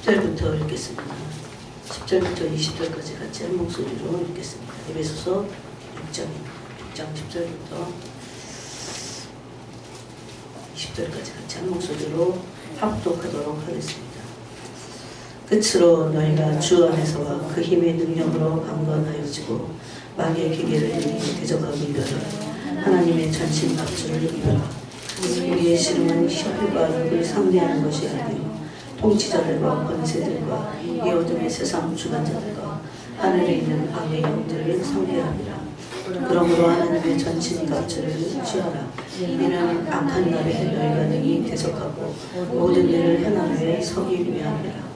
10절부터 읽겠습니다. 10절부터 20절까지 같이 한 목소리로 읽겠습니다. 에베소서 6장 10절부터 20절까지 같이 한 목소리로 합독하도록 하겠습니다. 끝으로 너희가 주 안에서와 그 힘의 능력으로 강건하여지고 마귀의 기계를 이미 대적하기 위하여 하나님의 전신 갑주를 입어라. 우리의 씨름은 혈과 육을 상대하는 것이 아니요 통치자들과 권세들과 이 어둠의 세상 주관자들과 하늘에 있는 악의 영들을 상대하리라. 그러므로 하나님의 전신 갑주를 취하라. 이는 악한 날에 너희가 능히 대적하고 모든 일을 행하는 데 서기 위함이라.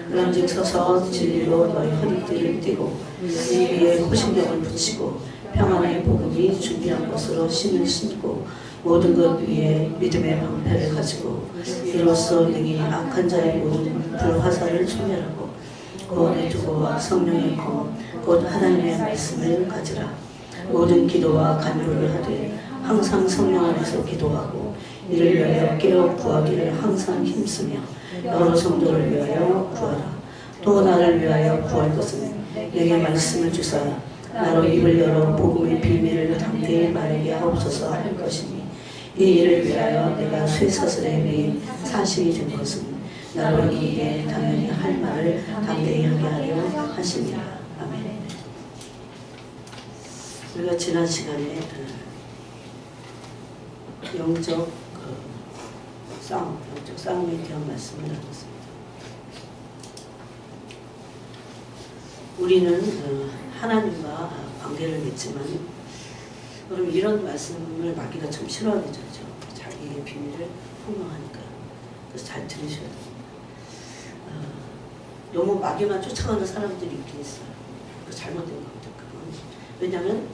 그런즉 서서 진리로 너희 허리띠를 띠고 이 위에 호심병을 붙이고 평안의 복음이 준비한 것으로 신을 신고 모든 것 위에 믿음의 방패를 가지고 이로써 능히 악한 자의 모든 불화살을 소멸하고 구원의 두고와 성령의 검 곧 하나님의 말씀을 가지라. 모든 기도와 간구를 하되 항상 성령 안에서 기도하고 이를 위하여 깨어 구하기를 항상 힘쓰며 여러 성도를 위하여 구하라. 또 나를 위하여 구할 것은 내게 말씀을 주사 나로 입을 열어 복음의 비밀을 담대히 말하게 하옵소서 할 것이니 이 일을 위하여 내가 쇠사슬에 매인 사실이 된 것은 나로 이 일에 당연히 할 말을 담대히 하게 하려 하시니라. 아멘. 우리가 지난 시간에 영적 싸움에 대한 말씀을 나눴습니다. 우리는 하나님과 관계를 맺지만 그럼 이런 말씀을 마귀가 참 싫어하겠죠. 자기의 비밀을 폭로하니까. 그래서 잘 들으셔야 됩니다. 너무 마귀만 쫓아가는 사람들이 있긴 있어요. 잘못된 겁니다. 그건. 왜냐하면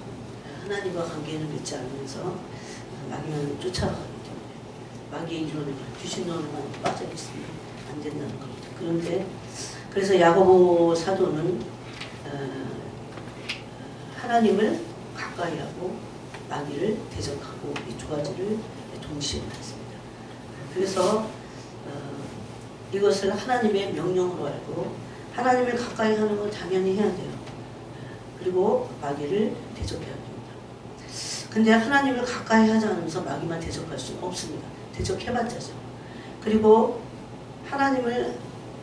하나님과 관계는 맺지 않으면서 마귀만 쫓아가기 때문에 마귀의 이론에 귀신론에만 빠져 있으면 안 된다는 겁니다. 그런데 그래서 야고보 사도는 하나님을 가까이 하고 마귀를 대적하고 이 두 가지를 동시에 했습니다. 그래서 이것을 하나님의 명령으로 알고 하나님을 가까이 하는 건 당연히 해야 돼요. 그리고 마귀를 대적해야 됩니다. 근데 하나님을 가까이 하지 않으면서 마귀만 대적할 수는 없습니다. 대적해봤자죠. 그리고 하나님을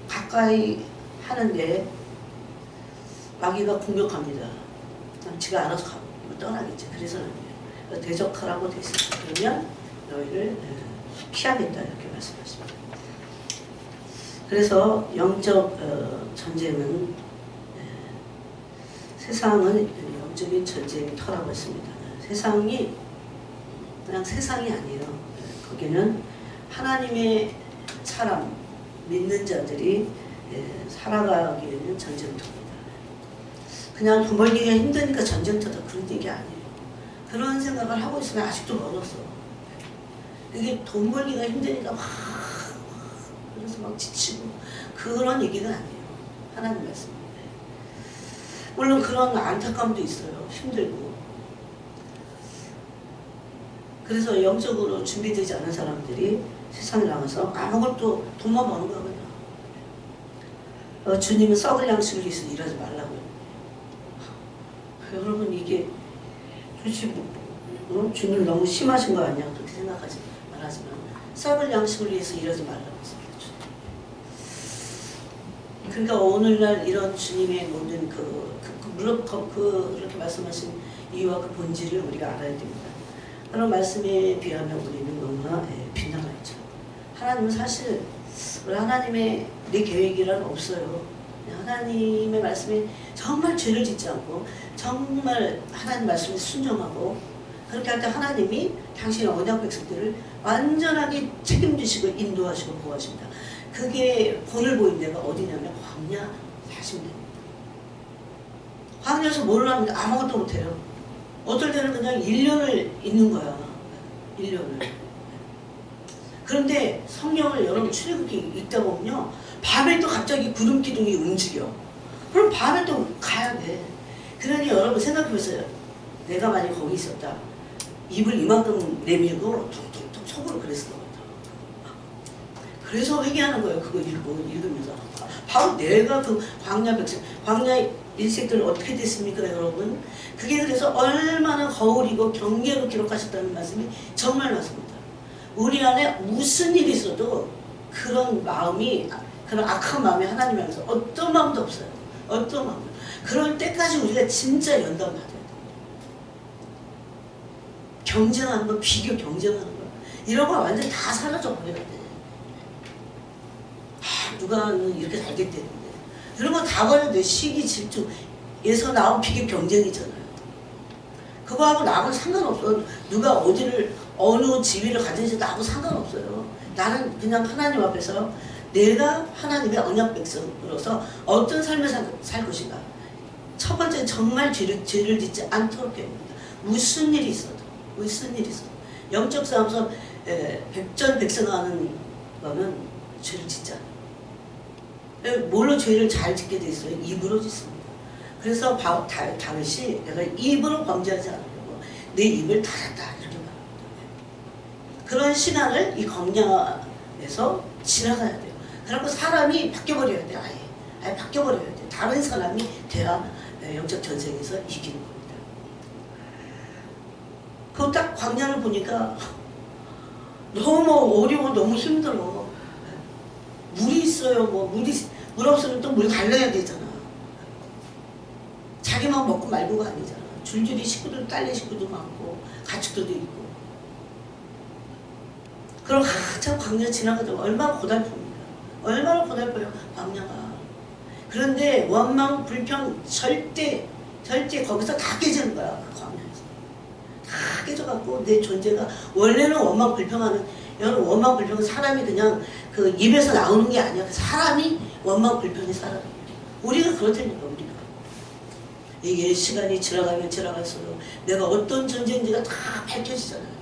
가까이 하는데 마귀가 공격합니다. 지가 알아서 가고 떠나겠지. 그래서는 안 돼요. 대적하라고 돼 있습니다. 그러면 너희를 피하겠다 이렇게 말씀하십니다. 그래서 영적 전쟁은 세상은 영적인 전쟁의 터라고 했습니다. 세상이 그냥 세상이 아니에요. 거기는 하나님의 사람, 믿는 자들이 살아가기에는 전쟁터입니다. 그냥 돈 벌기가 힘드니까 전쟁터다 그런 얘기 아니에요. 그런 생각을 하고 있으면 아직도 멀었어. 이게 돈 벌기가 힘드니까 그래서 막 지치고 그런 얘기가 아니에요. 하나님 말씀인데. 물론 그런 안타까움도 있어요. 힘들고. 그래서 영적으로 준비되지 않은 사람들이 세상에 나가서 아무것도 돈만 버는 거야 그냥. 주님은 썩을 양식을 위해서 일하지 말라고요. 여러분 이게 솔직히 주님 너무 심하신 거 아니야? 그렇게 생각하지 말하지만 썩을 양식을 위해서 일하지 말라고 했습니다. 그러니까 오늘날 이런 주님의 모든 물론 그렇게 말씀하신 이유와 그 본질을 우리가 알아야 됩니다. 그런 말씀에 비하면 우리는 너무나 빗나가 있죠. 하나님은 사실 하나님의 내 계획이란 없어요. 하나님의 말씀에 정말 죄를 짓지 않고 정말 하나님 말씀에 순종하고 그렇게 할 때 하나님이 당신의 언약 백성들을 완전하게 책임지시고 인도하시고 보호하십니다. 그게 본을 보인 데가 어디냐면 광야 40년. 광야에서 뭘 합니까? 아무것도 못해요. 어떨 때는 그냥 1년을 있는 거야. 1년을. 그런데 성경을 여러분 출애굽기 읽다 보면요. 밤에 또 갑자기 구름 기둥이 움직여. 그럼 밤에 또 가야 돼. 그러니 여러분 생각해보세요. 내가 만약 거기 있었다. 입을 이만큼 내밀고 툭툭툭 속으로 그랬을 것 같아. 그래서 회개하는 거예요. 그거 읽으면서. 바로 내가 그 광야 백성, 광야 일색들 어떻게 됐습니까, 여러분? 그게 그래서 얼마나 거울이고 경계로 기록하셨다는 말씀이 정말 맞습니다. 우리 안에 무슨 일이 있어도 그런 마음이, 그런 악한 마음이 하나님 안에서 어떤 마음도 없어요. 어떤 마음도. 그럴 때까지 우리가 진짜 연단받아야 돼요. 경쟁하는 거, 비교 경쟁하는 거, 이런 거 완전히 다 사라져 버려야 돼. 누가 이렇게 살겠다는데. 이런 거 다 버려야 돼. 시기 질투에서 나온 비교 경쟁이잖아요. 그거하고 나하고 상관없어. 누가 어디를, 어느 지위를 가진지 나하고 상관없어요. 나는 그냥 하나님 앞에서 내가 하나님의 언약 백성으로서 어떤 삶을 살 것인가. 첫 번째, 정말 죄를 짓지 않도록 해야 됩니다. 무슨 일이 있어도. 영적 싸움에서 백전백승하는 거는 죄를 짓지 않아요. 뭘로 죄를 잘 짓게 돼 있어요? 입으로 짓습니다. 그래서 다윗이 내가 입으로 범죄하지 않으려고 내 입을 닫았다 이렇게 말합니다. 그런 신앙을 이 광야에서 지나가야 돼요. 그리고 사람이 바뀌어버려야 돼요. 아예 바뀌어버려야 돼요. 다른 사람이 돼야 영적 전쟁에서 이기는 겁니다. 그 딱 광야를 보니까 너무 어려워, 너무 힘들어. 물이 있어요. 물 없으면 또 물 달라야 되잖아. 자기만 먹고 말고가 아니잖아. 줄줄이 식구들, 딸린 식구도 많고 가축들도 있고. 그럼 한참 광야 지나가도 얼마나 고달픕니까? 얼마나 고달퍼요, 광야가. 그런데 원망, 불평 절대 거기서 다 깨지는 거야, 그 광야에서. 다 깨져갖고 내 존재가, 원래는 원망, 불평하는, 여러분, 원망, 불평은 사람이 그냥 그 입에서 나오는 게 아니야. 사람이 원망, 불평이 사람이에요. 우리가 그렇다니까, 우리가. 이게 시간이 지나가면 지나갈수록 내가 어떤 존재인지가 다 밝혀지잖아요.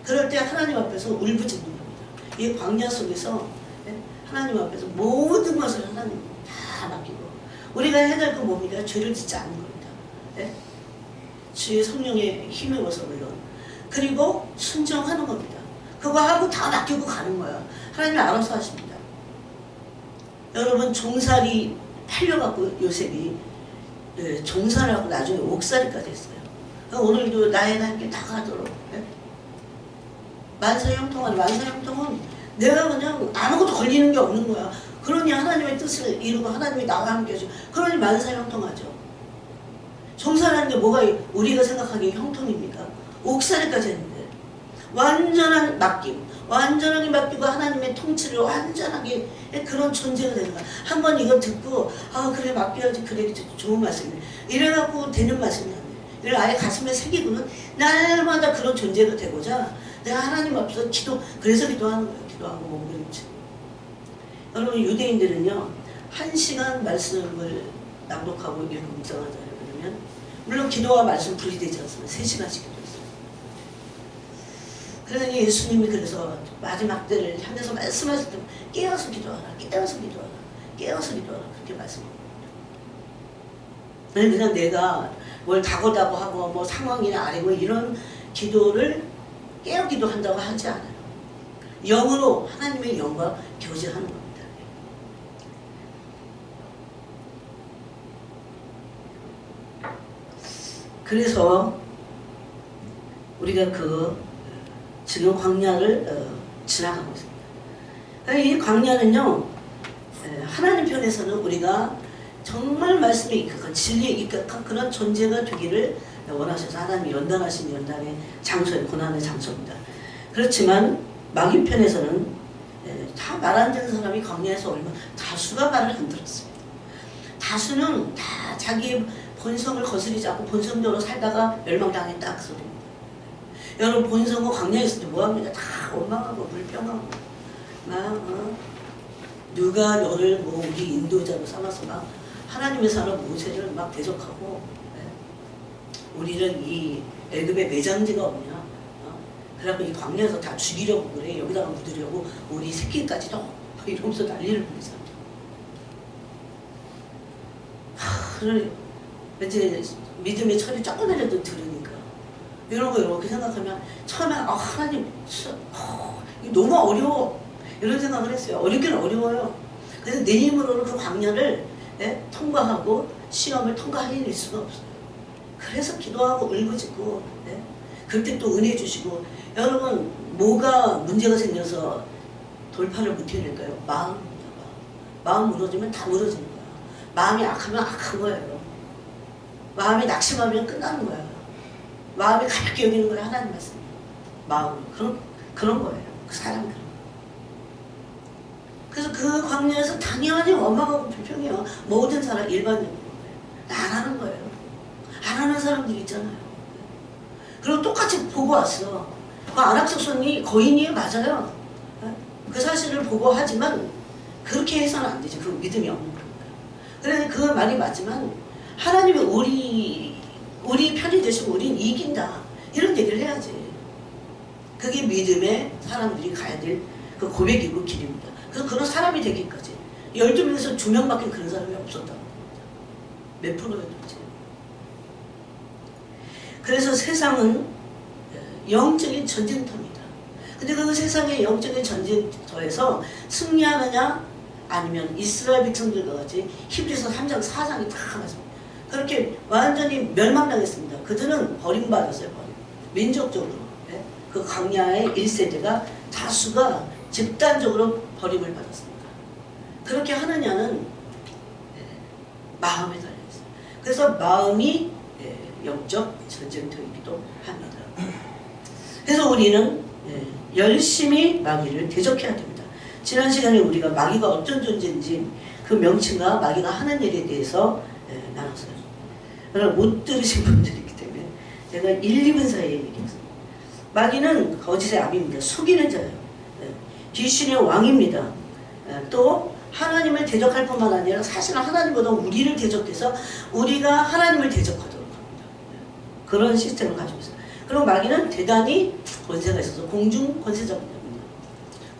그럴 때 하나님 앞에서 울부짖는 겁니다. 이 광야 속에서 하나님 앞에서 모든 것을 하나님 다 맡기고, 우리가 해야 될 건 뭡니까? 죄를 짓지 않는 겁니다. 네? 주의 성령에 힘입어서 물론. 그리고 순종하는 겁니다. 그거 하고 다 맡기고 가는 거야. 하나님이 알아서 하십니다. 여러분, 종살이 팔려갖고 요셉이 종살을 하고 나중에 옥살이까지 했어요. 오늘도 나의 함께 나가도록. 만사형통하는, 만사형통은 내가 그냥 아무것도 걸리는 게 없는 거야. 그러니 하나님의 뜻을 이루고 하나님이 나와 함께 해줘. 그러니 만사형통하죠. 종살하는 게 뭐가 우리가 생각하기에 형통입니까? 옥살이까지 했는데 완전한 맡김, 완전하게 맡기고 하나님의 통치를 완전하게, 그런 존재가 되는 거야. 한번 이거 듣고 그래 맡겨야지, 그래 좋은 말씀이네, 이래갖고 되는 말씀이 아니에요. 이걸 아예 가슴에 새기고는 날마다 그런 존재가 되고자 내가 하나님 앞에서 그래서 기도하는 거예요. 기도하고 몸부림치고. 여러분, 유대인들은요 1시간 말씀을 낭독하고 읽고 묵상하자 그러면, 물론 기도와 말씀 분리되지 않습니다. 3시간씩 기도했어요. 그러니 예수님이 그래서 마지막 때를 향해서 말씀하실 때 깨어서 기도하라, 깨어서 기도하라, 깨어서 기도하라, 그렇게 말씀합니다. 그냥 내가 뭘 다고다고 하고 뭐 상황이나 아니고 이런 기도를 깨어 기도한다고 하지 않아요. 영으로 하나님의 영과 교제하는 겁니다. 그래서 우리가 지금 광야를 지나가고 있습니다. 이 광야는요, 하나님 편에서는 우리가 정말 말씀에 입각한, 진리에 입각한 그런 존재가 되기를 원하셔서 하나님이 연단하신 연단의 장소에, 고난의 장소입니다. 그렇지만 마귀 편에서는 다 말 안 되는 사람이 광야에서 다수가 말을 안 들었습니다. 다수는 다 자기의 본성을 거스리지 않고 본성대로 살다가 멸망당했다, 그 소리입니다. 여러분, 본성은 광야에 있을 때 뭐합니까? 다 원망하고 불평하고 누가 너를 우리 인도자로 삼아서 막 하나님의 사람 모세를 막 대적하고, 우리는 이 애굽의 매장지가 없냐, 그래갖고 이 광야에서 다 죽이려고 그래, 여기다가 묻으려고 우리 새끼까지도 이러면서 난리를 부리잖아. 이제 믿음의 철이 조금이라도 들으니까 이런 거 이렇게 생각하면 처음에 하나님 이거 너무 어려워 이런 생각을 했어요. 어렵긴 어려워요. 그래서 내 힘으로는 그 광야를 통과하고 시험을 통과해낼 수가 없어요. 그래서 기도하고 울부짖고 그때 또 은혜 주시고. 여러분 뭐가 문제가 생겨서 돌파를 못 해낼까요? 마음입니다. 마음 무너지면 다 무너지는 거야. 마음이 악하면 악한 거예요. 마음이 낙심하면 끝나는 거야. 마음이 가볍게 여기는 거예요. 하나님 말씀. 마음 그런 거예요. 그 사람들은. 그래서 그 광야에서 당연히 원망하고 불평해요. 모든 사람 일반적으로. 안 하는 거예요. 안 하는 사람들이 있잖아요. 그리고 똑같이 보고 왔어. 그 아낙소손이 거인이에요. 맞아요. 그 사실을 보고 하지만 그렇게 해서는 안 되지. 그 믿음이 없는 거예요. 그래서 그 말이 맞지만 하나님이 우리 편이 되시고 우린 이긴다. 이런 얘기를 해야지. 그게 믿음의 사람들이 가야 될 그 고백이고 길입니다. 그래서 그런 사람이 되기까지 12명에서 2명밖에 그런 사람이 없었다. 몇 프로였는지. 그래서 세상은 영적인 전쟁터입니다. 근데 그 세상의 영적인 전쟁터에서 승리하느냐 아니면 이스라엘 백성들과 같이 히브리서 3장 4장이 다 맞습니다. 그렇게 완전히 멸망당했습니다. 그들은 버림받았어요. 민족적으로. 그 광야의 1세대가 다수가 집단적으로 버림을 받았습니다. 그렇게 하느냐는 마음에 달려있어요. 그래서 마음이 영적 전쟁터이기도 합니다. 그래서 우리는 열심히 마귀를 대적해야 됩니다. 지난 시간에 우리가 마귀가 어떤 존재인지 그 명칭과 마귀가 하는 일에 대해서 나눴어요. 그러나 못 들으신 분들이 있기 때문에 제가 1, 2분 사이에 얘기했습니다. 마귀는 거짓의 압입니다. 속이는 자예요. 귀신의 왕입니다. 또 하나님을 대적할 뿐만 아니라 사실은 하나님보다 우리를 대적해서 우리가 하나님을 대적하도록 합니다. 그런 시스템을 가지고 있어요. 그리고 마귀는 대단히 권세가 있어서 공중 권세 잡은 자입니다.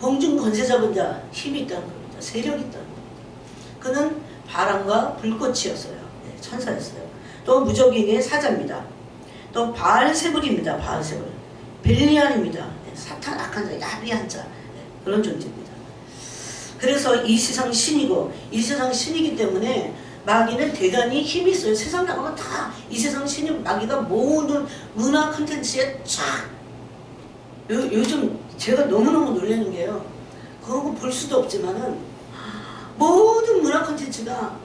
공중 권세 잡은 자 힘이 있다는 겁니다. 세력이 있다는 겁니다. 그는 바람과 불꽃이었어요. 천사였어요. 또 무적행의 사자입니다. 또 바알세불입니다. 바알세불. 벨리알입니다. 사탄 악한 자, 야비한 자. 그런 존재입니다. 그래서 이 세상 신이고 이 세상 신이기 때문에 마귀는 대단히 힘이 있어요. 세상 나가면 다 이 세상 신이 마귀가 모든 문화 콘텐츠에 쫙 요즘 제가 너무너무 놀라는 게요. 그거 볼 수도 없지만은 모든 문화 콘텐츠가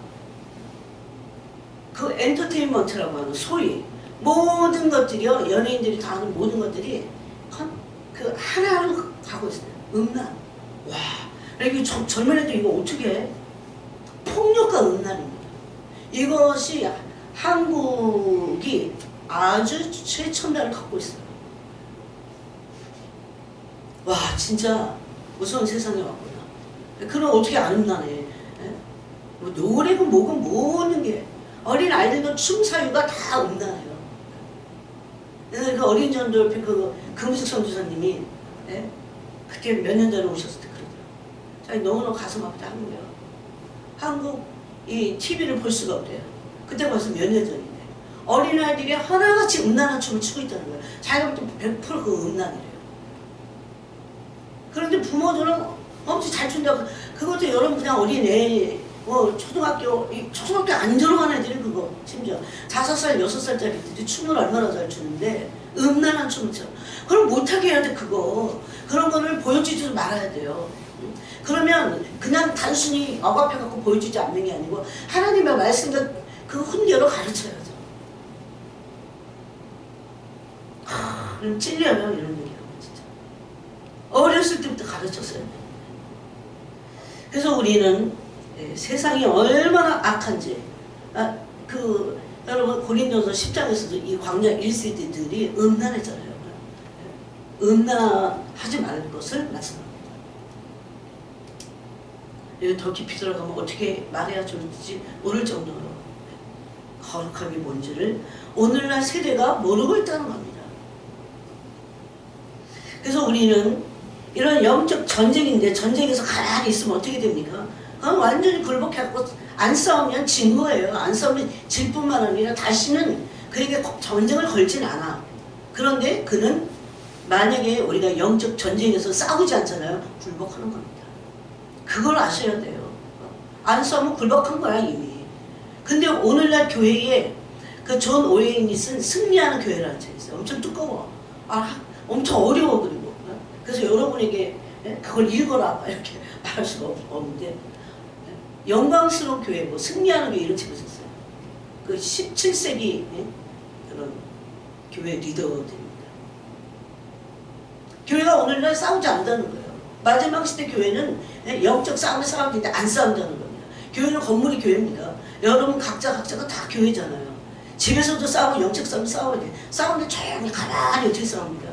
그 엔터테인먼트라고 하는 소위 모든 것들이요. 연예인들이 다 하는 모든 것들이 그 하나로 가고 있어요. 음란. 와, 이게 젊은 애들 이거 어떻게 해? 폭력과 음란입니다. 이것이 한국이 아주 최첨단을 갖고 있어요. 와, 진짜 무서운 세상에 왔구나. 그럼 어떻게 안 음란해? 뭐 노래고 뭐고 모든 게 어린 아이들도 춤 사유가 다 음란해요. 그 어린 전도 그 금숙 선교사님이 그때 몇 년 전에 오셨을 때 그러더라고요. 자기 너무너무 가슴 아프다 하는 거예요. 한국 이 TV를 볼 수가 없대요. 그때 벌써 몇 년 전인데 어린아이들이 하나같이 음란한 춤을 추고 있다는 거예요. 자기가 볼 때 100% 그 음란이래요. 그런데 부모들은 엄청 잘 춘다고. 그것도 여러분 그냥 어린애 초등학교 안 들어간 애들이 그거 심지어 5살, 6살짜리들이 춤을 얼마나 잘 추는데 음란한 춤을 춰. 그럼 못하게 해야 돼. 그거 그런 거를 보여주지 말아야 돼요. 그러면 그냥 단순히 억압해갖고 보여주지 않는 게 아니고 하나님의 말씀과 그 훈계로 가르쳐야죠. 그럼 찔려요. 이런 얘기하면 진짜 어렸을 때부터 가르쳤어요. 그래서 우리는 세상이 얼마나 악한지 여러분 고린도서 10장에서도 이 광야 1세대들이 음란했잖아요. 음란하지 말을 것을 말씀합니다. 더 깊이 들어가면 어떻게 말해야 좋을지 모를 정도로 거룩함이 뭔지를 오늘날 세대가 모르고 있다는 겁니다. 그래서 우리는 이런 영적 전쟁인데 전쟁에서 가만히 있으면 어떻게 됩니까? 완전히 굴복해갖고 안 싸우면 진 거예요. 안 싸우면 질 뿐만 아니라 다시는 그에게 전쟁을 걸진 않아. 그런데 그는 만약에 우리가 영적 전쟁에서 싸우지 않잖아요. 굴복하는 겁니다. 그걸 아셔야 돼요. 안 싸우면 굴복한 거야 이미. 근데 오늘날 교회에 그 존 오웨인이 쓴 승리하는 교회라는 책이 있어요. 엄청 두꺼워. 엄청 어려워. 그리고 그래서 여러분에게 그걸 읽어라 이렇게 말할 수가 없는데, 영광스러운 교회, 뭐 승리하는 교회 이런 책을 썼어요. 그 17세기 그런 교회 리더들입니다. 교회가 오늘날 싸우지 않는다는 거예요. 마지막 시대 교회는 영적 싸움을 싸우는데 안 싸운다는 겁니다. 교회는 건물이 교회입니다. 여러분 각자가 다 교회잖아요. 집에서도 싸우고 영적 싸움 싸워야 돼. 싸우는데 조용히 가만히 어떻게 싸웁니까?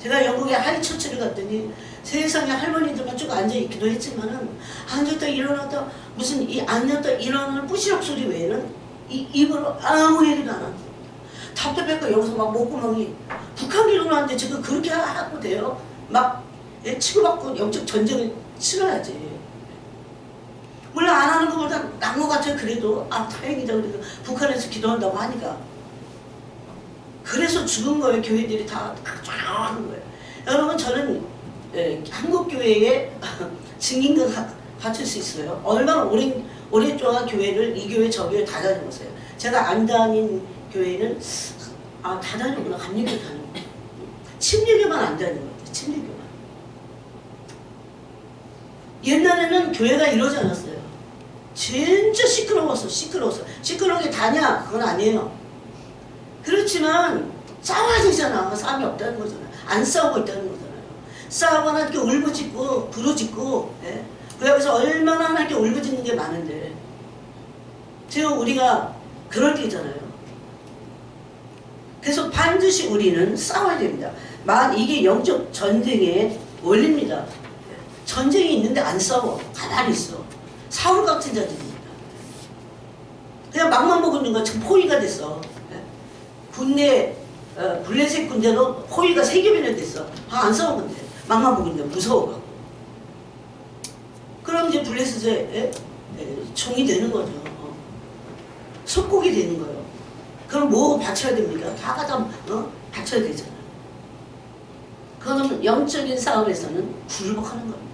제가 영국에 하리처치를 갔더니 세상에 할머니들만 쭉 앉아있기도 했지만은 앉았다 일어났다 무슨 이 앉았다 일어나는 부시럭 소리 외에는 이 입으로 아무 얘기도 안 합니다. 답답해서 여기서 막 목구멍이 북한 일어나는데 지금 그렇게 하고 돼요? 막 치고받고 영적 전쟁을 치러야지. 물론 안 하는 것보다 나은 것 같아요. 그래도 다행이다. 그래도 북한에서 기도한다고 하니까. 그래서 죽은 거예요. 교회들이 다 하는 거예요. 여러분 저는 한국교회에 증인과 같을 수 있어요. 얼마나 오랫동안 교회를 이 교회 저 교회 다 다녀봤어요. 제가 안 다닌 교회는 다 다녔구나. 감리교 다니고 침례교만 안 다닌 것 같아요. 침례교만. 옛날에는 교회가 이러지 않았어요. 진짜 시끄러워서 시끄러운 게 다냐? 그건 아니에요. 그렇지만 싸워야 되잖아. 싸움이 없다는 거잖아요. 안 싸우고 있다는 거잖아요. 싸우거나 이렇게 울부짖고 부르짖고 그 앞에서 얼마나 이렇게 울부짖는 게 많은데 지금 우리가 그럴 때잖아요. 그래서 반드시 우리는 싸워야 됩니다. 이게 영적 전쟁의 원리입니다. 전쟁이 있는데 안 싸워. 가만히 있어. 사울 같은 자들입니다. 그냥 맘만 먹는 거 참 포위가 됐어. 군대 블레셋 군대로 포위가 3겹이나 됐어. 안 싸우는데 맘만 먹는데 무서워가고. 그럼 이제 블레셋의 종이 되는 거죠. 속국이 되는 거예요. 그럼 뭐 바쳐야 됩니까? 다 갖다 바쳐야 되잖아요. 그거는 영적인 싸움에서는 굴복하는 겁니다.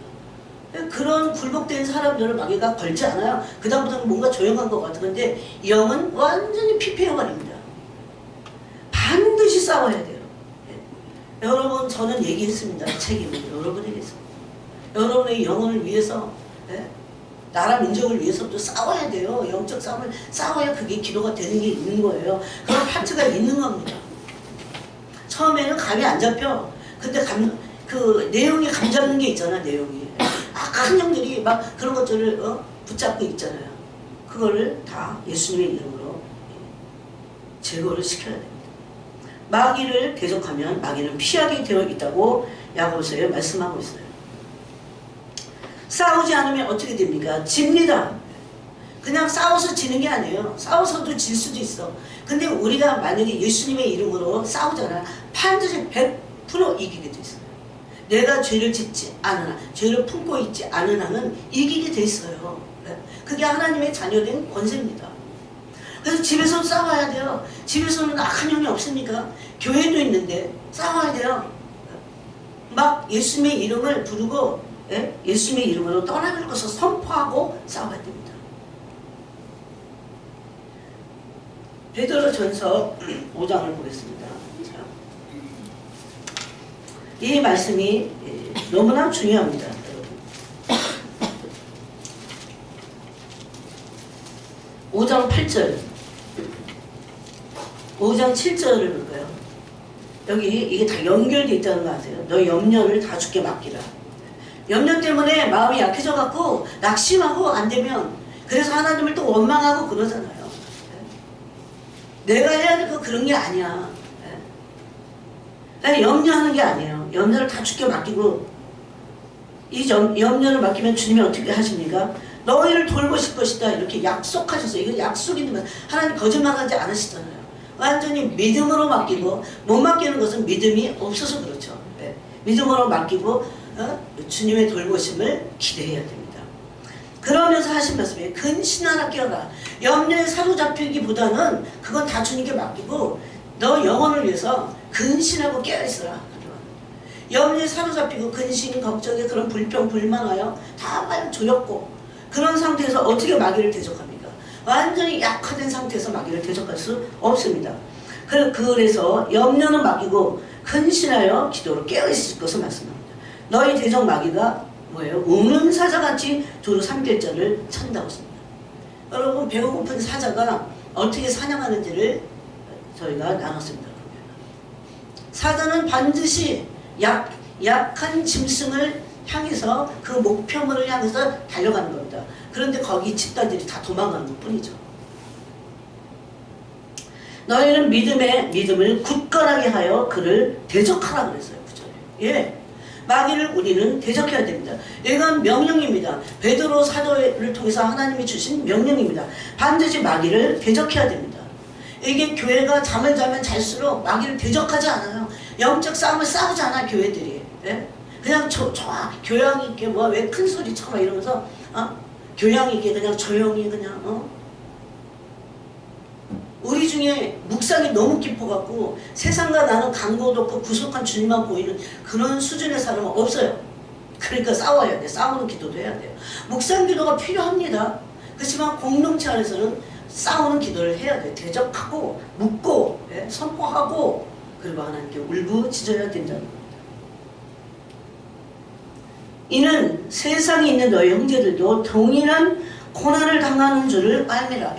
그런 굴복된 사람들을 마귀가 걸지 않아요. 그 다음부터는 뭔가 조용한 것 같은데 영은 완전히 피폐해버립니다. 반드시 싸워야 돼요. 여러분 저는 얘기했습니다. 책임을 여러분에게서. 여러분의 영혼을 위해서 나라 민족을 위해서도 싸워야 돼요. 영적 싸움을 싸워야 그게 기도가 되는 게 있는 거예요. 그런 파트가 있는 겁니다. 처음에는 감이 안 잡혀. 근데 그 내용이 감 잡는 게 있잖아. 내용이 악한 영들이 막 그런 것들을 붙잡고 있잖아요. 그거를 다 예수님의 이름으로 제거를 시켜야 됩니다. 마귀를 계속하면 마귀는 피하게 되어 있다고 야고보서에 말씀하고 있어요. 싸우지 않으면 어떻게 됩니까? 집니다. 그냥 싸워서 지는 게 아니에요. 싸워서도 질 수도 있어. 근데 우리가 만약에 예수님의 이름으로 싸우잖아. 반드시 100% 이기게 돼 있어요. 내가 죄를 짓지 않은 한, 죄를 품고 있지 않은 한은 이기게 돼 있어요. 그게 하나님의 자녀된 권세입니다. 그래서 집에서 싸워야 돼요. 집에서는 악한 영이 없습니까? 교회도 있는데 싸워야 돼요. 막 예수님의 이름을 부르고 예수님의 이름으로 떠나갈 것을 선포하고 싸워야 됩니다. 베드로전서 5장을 보겠습니다. 이 말씀이 너무나 중요합니다. 5장 8절 5장 7절을 볼까요? 여기 이게 다 연결되어 있다는 거 아세요? 너 염려를 다 주께 맡기라. 염려 때문에 마음이 약해져 갖고 낙심하고 안 되면 그래서 하나님을 또 원망하고 그러잖아요. 내가 해야 될 거 그런 게 아니야. 염려하는 게 아니에요. 염려를 다 주께 맡기고 이 염려를 맡기면 주님이 어떻게 하십니까? 너희를 돌보실 것이다 이렇게 약속하셨어요. 이건 약속이 있는 거예요. 하나님 거짓말하지 않으시잖아요. 완전히 믿음으로 맡기고 못 맡기는 것은 믿음이 없어서 그렇죠. 믿음으로 맡기고 주님의 돌보심을 기대해야 됩니다. 그러면서 하신 말씀이에요. 근신하라 깨어라. 염려에 사로잡히기보다는 그건 다 주님께 맡기고 너 영혼을 위해서 근신하고 깨어있어라. 염려에 사로잡히고 근심, 걱정에 그런 불평, 불만하여 다 빨리 조였고 그런 상태에서 어떻게 마귀를 대적합니까? 완전히 약화된 상태에서 마귀를 대적할 수 없습니다. 그래서 염려는 마귀고 근신하여 기도로 깨어있을 것을 말씀합니다. 너희 대적 마귀가 뭐예요? 우는 사자같이 두루 삼킬 자를 찾는다고 했습니다. 여러분, 배고픈 사자가 어떻게 사냥하는지를 저희가 나눴습니다. 사자는 반드시 약한 짐승을 향해서 그 목표물을 향해서 달려가는 겁니다. 그런데 거기 집단들이 다 도망가는 것 뿐이죠. 너희는 믿음을 굳건하게 하여 그를 대적하라 그랬어요. 9절에. 예. 마귀를 우리는 대적해야 됩니다. 이건 명령입니다. 베드로 사도를 통해서 하나님이 주신 명령입니다. 반드시 마귀를 대적해야 됩니다. 이게 교회가 잠을 자면 잘수록 마귀를 대적하지 않아요. 영적 싸움을 싸우지 않아요. 교회들이. 예? 그냥 좋아. 교양 있게 뭐 왜 큰 소리 쳐 이러면서 교양 있게 그냥 조용히 그냥 우리 중에 묵상이 너무 깊어갖고 세상과 나는 강도도 없고 구속한 주님만 보이는 그런 수준의 사람은 없어요. 그러니까 싸워야 돼. 싸우는 기도도 해야 돼요. 묵상 기도가 필요합니다. 그렇지만 공동체 안에서는 싸우는 기도를 해야 돼요. 대적하고 묻고 선포하고 그리고 하나님께 울부짖어야 된다는 겁니다. 이는 세상에 있는 너희 형제들도 동일한 고난을 당하는 줄을 알미라.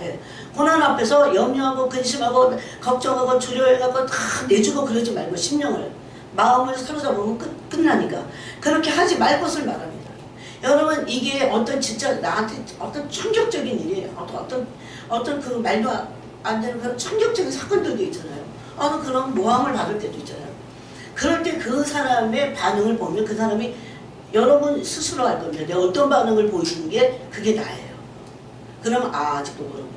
고난 앞에서 염려하고 근심하고 걱정하고 두려워해갖고 다 내주고 그러지 말고 심령을 마음을 사로잡으면 끝나니까 그렇게 하지 말 것을 말합니다. 여러분, 이게 어떤 진짜 나한테 어떤 충격적인 일이에요. 어떤 그 말도 안 되는 그런 충격적인 사건들도 있잖아요. 그런 모함을 받을 때도 있잖아요. 그럴 때 그 사람의 반응을 보면 그 사람이 여러분 스스로 알 겁니다. 내가 어떤 반응을 보이는 게 그게 나예요. 그럼 아직도 그렇구나.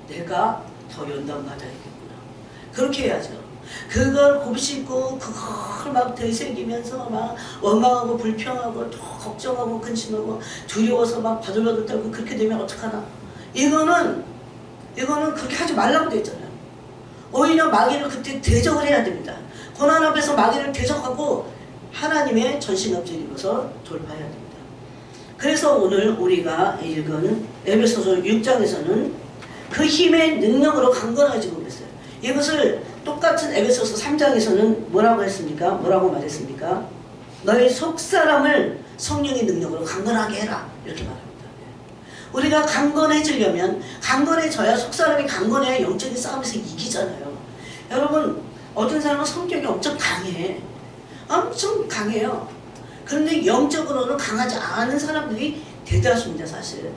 내가 더 연단받아야겠구나. 그렇게 해야죠. 그걸 곱씹고 그걸 막 되새기면서 막 원망하고 불평하고 또 걱정하고 근심하고 두려워서 막 바들바들 떨고 그렇게 되면 어떡하나. 이거는 그렇게 하지 말라고 돼 있잖아요. 오히려 마귀를 그때 대적을 해야 됩니다. 고난 앞에서 마귀를 대적하고 하나님의 전신갑주를 입어서 돌파해야 됩니다. 그래서 오늘 우리가 읽은 에베소서 6장에서는 그 힘의 능력으로 강건해지고 그랬어요. 이것을 똑같은 에베소서 3장에서는 뭐라고 했습니까? 뭐라고 말했습니까? 너희 속사람을 성령의 능력으로 강건하게 해라. 이렇게 말합니다. 우리가 강건해지려면 강건해져야 속사람이 강건해야 영적인 싸움에서 이기잖아요. 여러분, 어떤 사람은 성격이 엄청 강해. 엄청 강해요. 그런데 영적으로는 강하지 않은 사람들이 대다수입니다, 사실.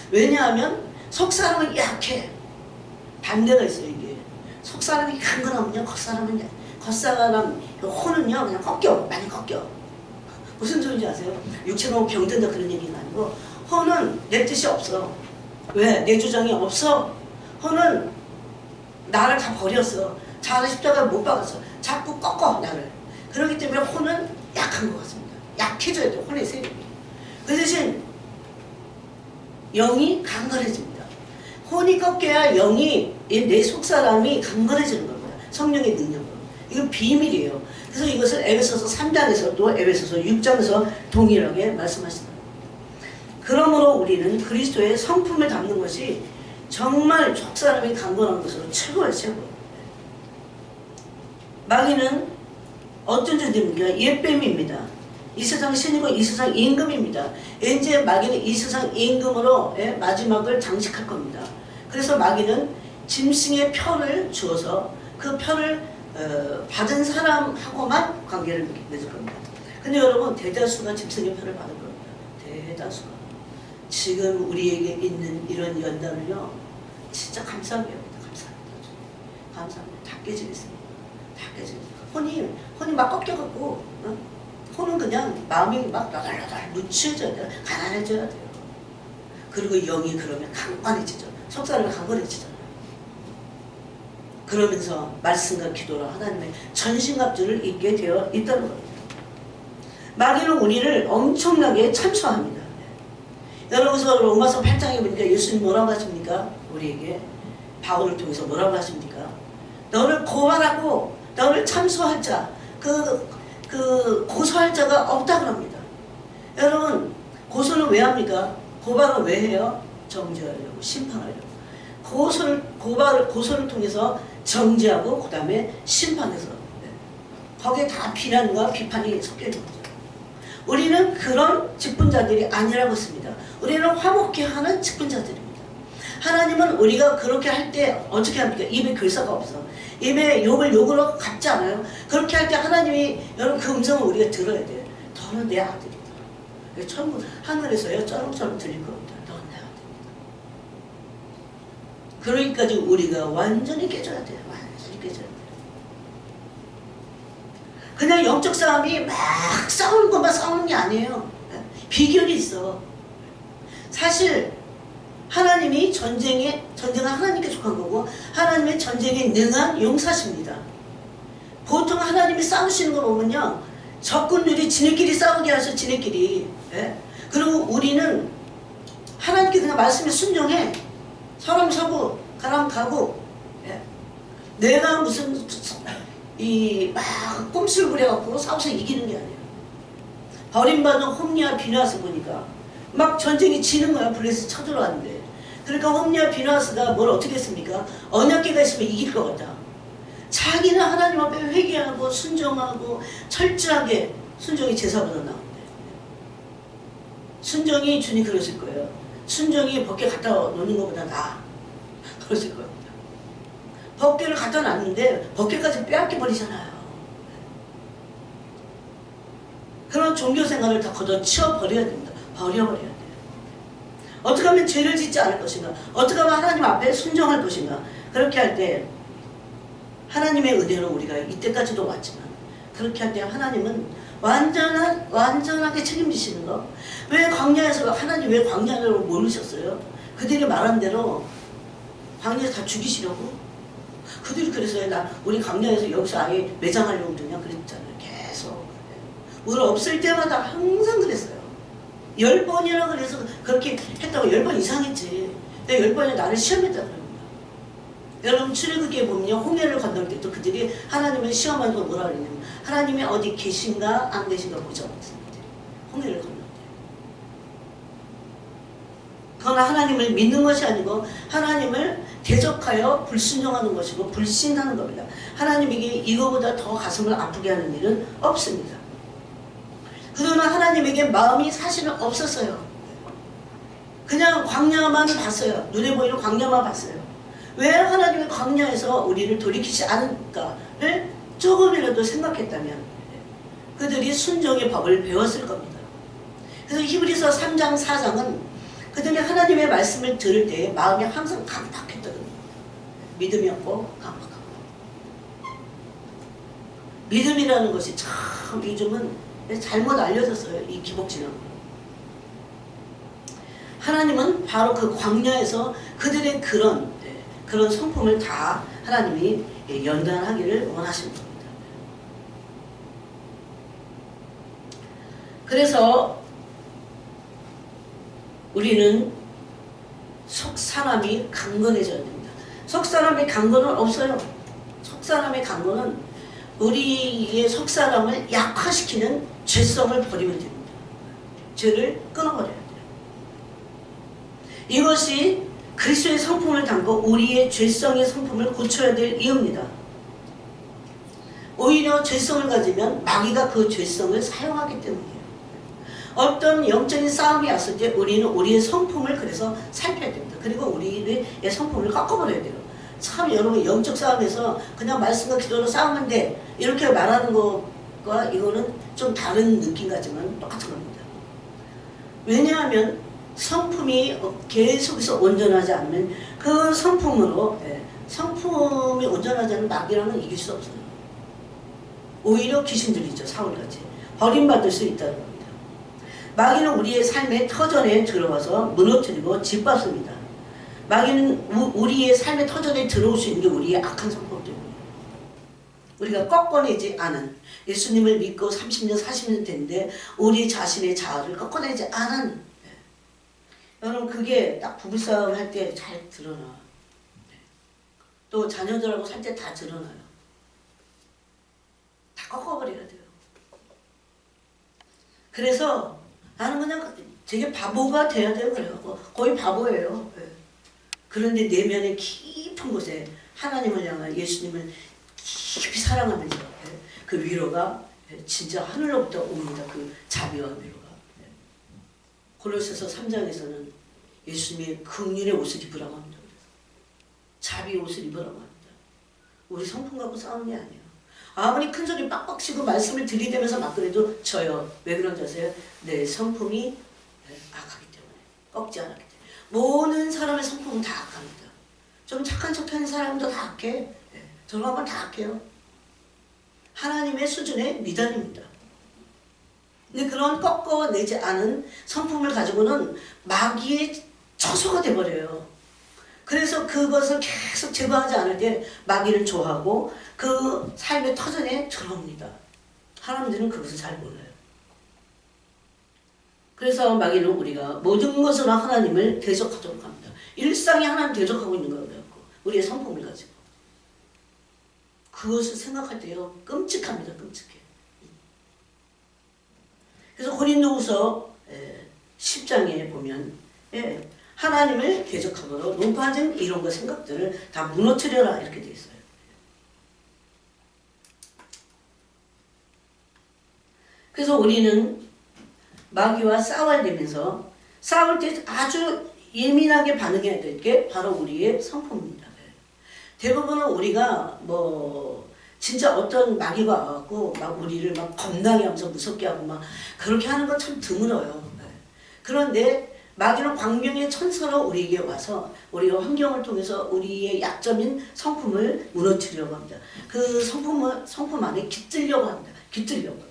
왜냐하면 속사람은 약해. 반대가 있어요, 이게. 속사람이 강건하면요, 겉사람은 혼은요, 그냥 꺾여. 많이 꺾여. 무슨 소리인지 아세요? 육체로 병든다 그런 얘기는 아니고, 혼은 내 뜻이 없어. 왜? 내 주장이 없어. 혼은 나를 다 버렸어. 자는 십자가를 못 박았어. 자꾸 꺾어, 나를. 그렇기 때문에 혼은 약한 것 같습니다. 약해져야 돼요, 혼의 세력이. 그 대신 영이 강건해집니다. 혼이 꺾여야 영이 내 속사람이 강건해지는 겁니다. 성령의 능력으로. 이건 비밀이에요. 그래서 이것을 에베소서 3장에서도 에베소서 6장에서 동일하게 말씀하십니다. 그러므로 우리는 그리스도의 성품을 담는 것이 정말 속사람이 강건한 것으로 최고예요, 최고. 마귀는 어떤 존재입니까? 옛뱀입니다. 이 세상 신이고 이 세상 임금입니다. 이제 마귀는 이 세상 임금으로 마지막을 장식할 겁니다. 그래서 마귀는 짐승의 표를 주어서 그 표를 받은 사람하고만 관계를 맺을 겁니다. 근데 여러분, 대다수가 짐승의 표를 받을 겁니다. 대다수가. 지금 우리에게 있는 이런 연단을요, 진짜 감사하게 합니다. 감사합니다. 감사합니다. 다 깨지겠습니다. 다 깨지겠습니다. 혼이 막 꺾여갖고, 혼은 그냥 마음이 막 너덜너덜 무치해져야 돼요. 가난해져야 돼요. 그리고 영이 그러면 강건해지죠. 속사람이 강건해지잖아요. 그러면서 말씀과 기도로 하나님의 전신갑주를 입게 되어 있다는 겁니다. 마귀는 우리를 엄청나게 참소합니다. 여러분서 로마서 8장에 보니까 예수님 뭐라고 하십니까? 우리에게 바울을 통해서 뭐라고 하십니까? 너를 고발하고 너를 참소할 자, 고소할 자가 없다고 합니다. 여러분, 고소는 왜 합니까? 고발을 왜 해요? 정죄하려고, 심판하려고. 고소를 통해서 정죄하고 그 다음에 심판해서 거기에 다 비난과 비판이 섞여 있는 거죠. 우리는 그런 직분자들이 아니라고 했습니다. 우리는 화목케 하는 직분자들입니다. 하나님은 우리가 그렇게 할 때 어떻게 합니까? 입에 글사가 없어. 입에 욕을 갖지 않아요. 그렇게 할 때 하나님이 여러분 그 음성을 우리가 들어야 돼요. 너는 내 아들이다. 전부 하늘에서요 쩌렁쩌렁 들릴 겁니다. 너는 내 아들이다. 그러니까지 우리가 완전히 깨져야 돼요. 완전히 깨져야 돼요. 그냥 영적 싸움이 막 싸우는 것만 싸우는 게 아니에요. 비결이 있어. 사실 하나님이 전쟁은 하나님께 속한 거고 하나님의 전쟁에 능한 용사십니다. 보통 하나님이 싸우시는 걸 보면요. 적군들이 지네끼리 싸우게 하셔. 지네끼리. 그리고 우리는 하나님께 그냥 말씀에 순종해. 사람 서고 가람 가고 내가 무슨 막 꼼수를 부려갖고 싸워서 이기는 게 아니에요. 버림받은 홈리와 비나스 보니까 막 전쟁이 지는 거야. 블레스 쳐들어왔는데. 그러니까 홈리와 비나스가 뭘 어떻게 했습니까? 언약궤가 있으면 이길 것 같다. 자기는 하나님 앞에 회개하고 순종하고 철저하게 순종이 제사보다 나은데 순종이 주님 그러실 거예요. 순종이 법궤 갖다 놓는 것보다 나아. 그러실 겁니다. 법궤를 갖다 놨는데 법궤까지 빼앗겨 버리잖아요. 그런 종교 생활을 다 걷어치워 버려야 됩니다. 버려버려야 돼요. 어떻게 하면 죄를 짓지 않을 것인가? 어떻게 하면 하나님 앞에 순종할 것인가? 그렇게 할 때 하나님의 은혜로 우리가 이때까지도 왔지만 그렇게 할 때 하나님은 완전하게 책임지시는 거. 왜 광야에서 하나님 왜 광야로 모르셨어요? 그들이 말한 대로 광야에서 다 죽이시려고? 그들이 그래서요. 우리 광야에서 여기서 아예 매장하려고 그러냐 그랬잖아요. 계속. 우리 없을 때마다 항상 그랬어요. 10번이나 그래서 그렇게 했다고 10번 이상했지. 근데 10번이 나를 시험했다 그럽니다. 여러분 출애굽기에 보면 홍해를 건널 때도 그들이 하나님을 시험하는 거 뭐라 그러냐면 하나님이 어디 계신가 안 계신가 보자. 홍해를 건널 때. 그건 하나님을 믿는 것이 아니고 하나님을 대적하여 불순종하는 것이고 불신하는 겁니다. 하나님에게 이거보다 더 가슴을 아프게 하는 일은 없습니다. 그들은 하나님에게 마음이 사실은 없었어요. 그냥 광야만 봤어요. 눈에 보이는 광야만 봤어요. 왜 하나님의 광야에서 우리를 돌이키지 않을까를 조금이라도 생각했다면 그들이 순종의 법을 배웠을 겁니다. 그래서 히브리서 3장 4장은 그들이 하나님의 말씀을 들을 때 마음이 항상 강팍했거든요. 믿음이 없고 강팍하고. 믿음이라는 것이 참 요즘은 잘못 알려졌어요. 이 기복지는. 하나님은 바로 그 광야에서 그들의 그런 성품을 다 하나님이 연단하기를 원하시는 겁니다. 그래서 우리는 속사람이 강건해져야 됩니다. 속사람의 강건은 없어요. 속사람의 강건은 우리의 속사람을 약화시키는 죄성을 버리면 됩니다. 죄를 끊어버려야 돼요. 이것이 그리스도의 성품을 담고 우리의 죄성의 성품을 고쳐야 될 이유입니다. 오히려 죄성을 가지면 마귀가 그 죄성을 사용하기 때문이에요. 어떤 영적인 싸움이 왔을 때 우리는 우리의 성품을 그래서 살펴야 됩니다. 그리고 우리의 성품을 꺾어버려야 돼요. 참 여러분 영적 싸움에서 그냥 말씀과 기도로 싸우면 돼 이렇게 말하는 것과 이거는 좀 다른 느낌 같지만 똑같은 겁니다. 왜냐하면 성품이 계속해서 온전하지 않으면 그 성품으로 성품이 온전하지 않은 마귀랑은 이길 수 없어요. 오히려 귀신들이죠. 사울같이 버림받을 수 있다는 겁니다. 마귀는 우리의 삶의 터전에 들어와서 무너뜨리고 짓밟습니다. 마귀는 우리의 삶의 터전에 들어올 수 있는 게 우리의 악한 성품 때문이에요. 우리가 꺾어내지 않은 예수님을 믿고 30년 40년 됐는데 우리 자신의 자아를 꺾어내지 않은 여러분 그게 딱 부부싸움 할 때 잘 드러나. 또 자녀들하고 살 때 다 드러나요. 다 꺾어버려야 돼요. 그래서 나는 그냥 되게 바보가 돼야 돼요. 그래갖고 거의 바보예요. 예. 그런데 내면의 깊은 곳에 하나님을 향한 예수님을 깊이 사랑하면서 그 위로가 진짜 하늘로부터 옵니다. 그 자비와 위로가. 골로새서 3장에서는 예수님의 긍휼의 옷을 입으라고 합니다. 자비의 옷을 입으라고 합니다. 우리 성품 갖고 싸우는 게 아니에요. 아무리 큰 소리 빡빡 치고 말씀을 들이대면서 막 그래도 저요. 왜 그런지 아세요? 내 성품이 악하기 때문에. 꺾지 않았기 때문에. 모든 사람의 성품은 다 악합니다. 좀 착한 척하는 사람도 다 악해. 저런 건 다 악해요. 하나님의 수준의 미달입니다. 근데 그런 꺾어내지 않은 성품을 가지고는 마귀의 처소가 돼버려요. 그래서 그것을 계속 제거하지 않을 때 마귀를 좋아하고 그 삶의 터전에 들어옵니다. 사람들은 그것을 잘 몰라요. 그래서 마귀는 우리가 모든 것으로 하나님을 대적하도록 합니다. 일상에 하나님 대적하고 있는 거예요. 우리의 성품을 가지고. 그것을 생각할 때요. 끔찍합니다. 끔찍해. 그래서 고린도후서 10장에 보면 하나님을 대적하므로 높아진 이런 거 생각들을 다 무너뜨려라 이렇게 되어 있어요. 그래서 우리는 마귀와 싸워야 되면서 싸울 때 아주 예민하게 반응해야 될 게 바로 우리의 성품입니다. 대부분은 우리가 진짜 어떤 마귀가 와갖고 막 우리를 막 겁나게 하면서 무섭게 하고 막 그렇게 하는 건 참 드물어요. 그런데 마귀는 광명의 천사로 우리에게 와서 우리의 환경을 통해서 우리의 약점인 성품을 무너뜨리려고 합니다. 그 성품 안에 깃들려고 합니다. 깃들려고 해요.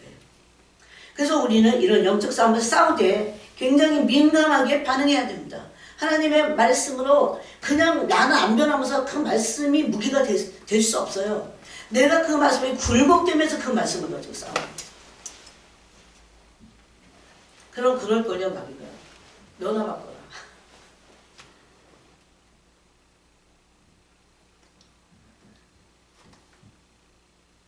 그래서 우리는 이런 영적 싸움을 싸울 때 굉장히 민감하게 반응해야 됩니다. 하나님의 말씀으로 그냥 나는 안 변하면서 그 말씀이 무기가 될 수 없어요. 내가 그 말씀에 굴복되면서 그 말씀을 가지고 싸워요. 그럼 그럴 거냐 마귀가. 너나 바꿔라.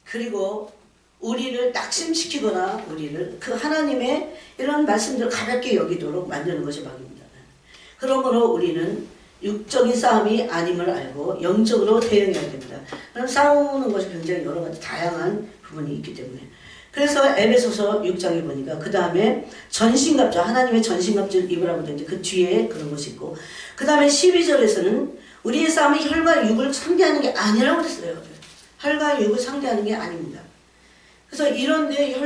그리고 우리를 낙심시키거나 우리를 그 하나님의 이런 말씀들을 가볍게 여기도록 만드는 것이 마귀입니다. 그러므로 우리는 육적인 싸움이 아님을 알고 영적으로 대응해야 됩니다. 그럼 싸우는 것이 굉장히 여러 가지 다양한 부분이 있기 때문에. 그래서 에베소서 6장에 보니까 그 다음에 전신갑주, 하나님의 전신갑주를 입으라고 되는데 그 뒤에 그런 것이 있고 그 다음에 12절에서는 우리의 싸움이 혈과 육을 상대하는 게 아니라고 그랬어요. 혈과 육을 상대하는 게 아닙니다. 그래서 이런데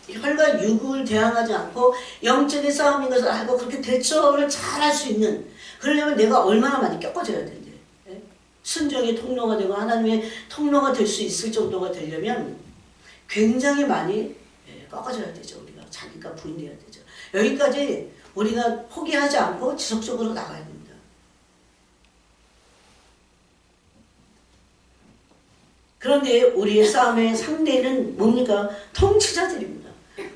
혈과 육을 대항하지 않고 영적인 싸움인 것을 알고 그렇게 대처를 잘 할 수 있는, 그러려면 내가 얼마나 많이 꺾어져야 되는데, 순종의 통로가 되고 하나님의 통로가 될 수 있을 정도가 되려면 굉장히 많이 꺾어져야 되죠. 우리가 자기가 부인돼야 되죠. 여기까지 우리가 포기하지 않고 지속적으로 나가야 됩니다. 그런데 우리의 싸움의 상대는 뭡니까? 통치자들입니다.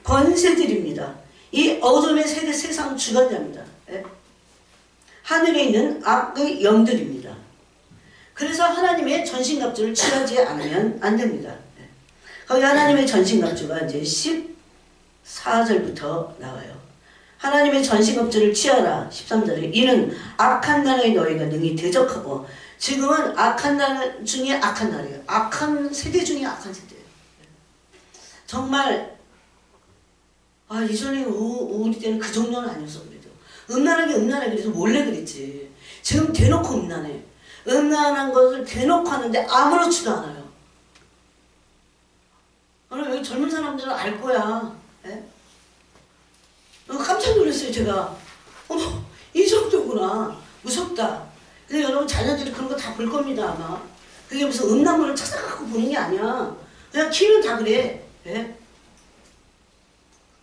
권세들입니다. 이 어둠의 세상 주관자입니다. 하늘에 있는 악의 영들입니다. 그래서 하나님의 전신갑주를 취하지 않으면 안 됩니다. 거기 하나님의 전신갑주가 이제 14절부터 나와요. 하나님의 전신갑주를 취하라. 13절에 이는 악한 날에 너희가 능히 대적하고, 지금은 악한 날 중에 악한 날이에요. 악한 세대 중에 악한 세대예요. 정말 이전에 우리 때는 그 정도는 아니었어. 그래도 음란하게 그래서 몰래 그랬지. 지금 대놓고 음란해. 음란한 것을 대놓고 하는데 아무렇지도 않아요. 여기 젊은 사람들은 알 거야. 깜짝 놀랐어요. 제가 어머 이 정도구나. 무섭다. 근데 여러분 자녀들이 그런 거 다 볼 겁니다. 아마 그게 무슨 음란물을 찾아가고 보는 게 아니야. 그냥 키는 다 그래.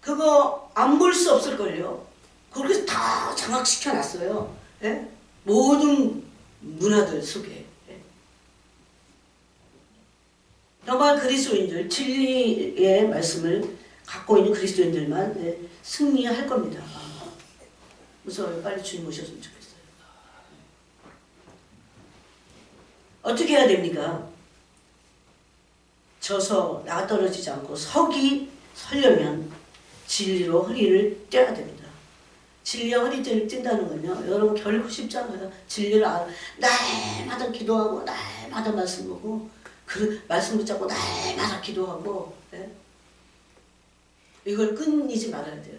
그거 안 볼 수 없을걸요. 그렇게 다 장악시켜 놨어요. 모든 문화들 속에. 정말 그리스도인들, 진리의 말씀을 갖고 있는 그리스도인들만 승리할 겁니다. 무서워요. 빨리 주님 오셨으면 좋겠어요. 어떻게 해야 됩니까? 져서 나가 떨어지지 않고 서려면 진리로 허리를 떼야 됩니다. 진리와 허리띠를 띈다는 건요. 여러분 결코 쉽지 않아요. 진리를 알아. 날마다 기도하고 날마다 말씀 보고 그 말씀 붙잡고 날마다 기도하고 예? 이걸 끊이지 말아야 돼요.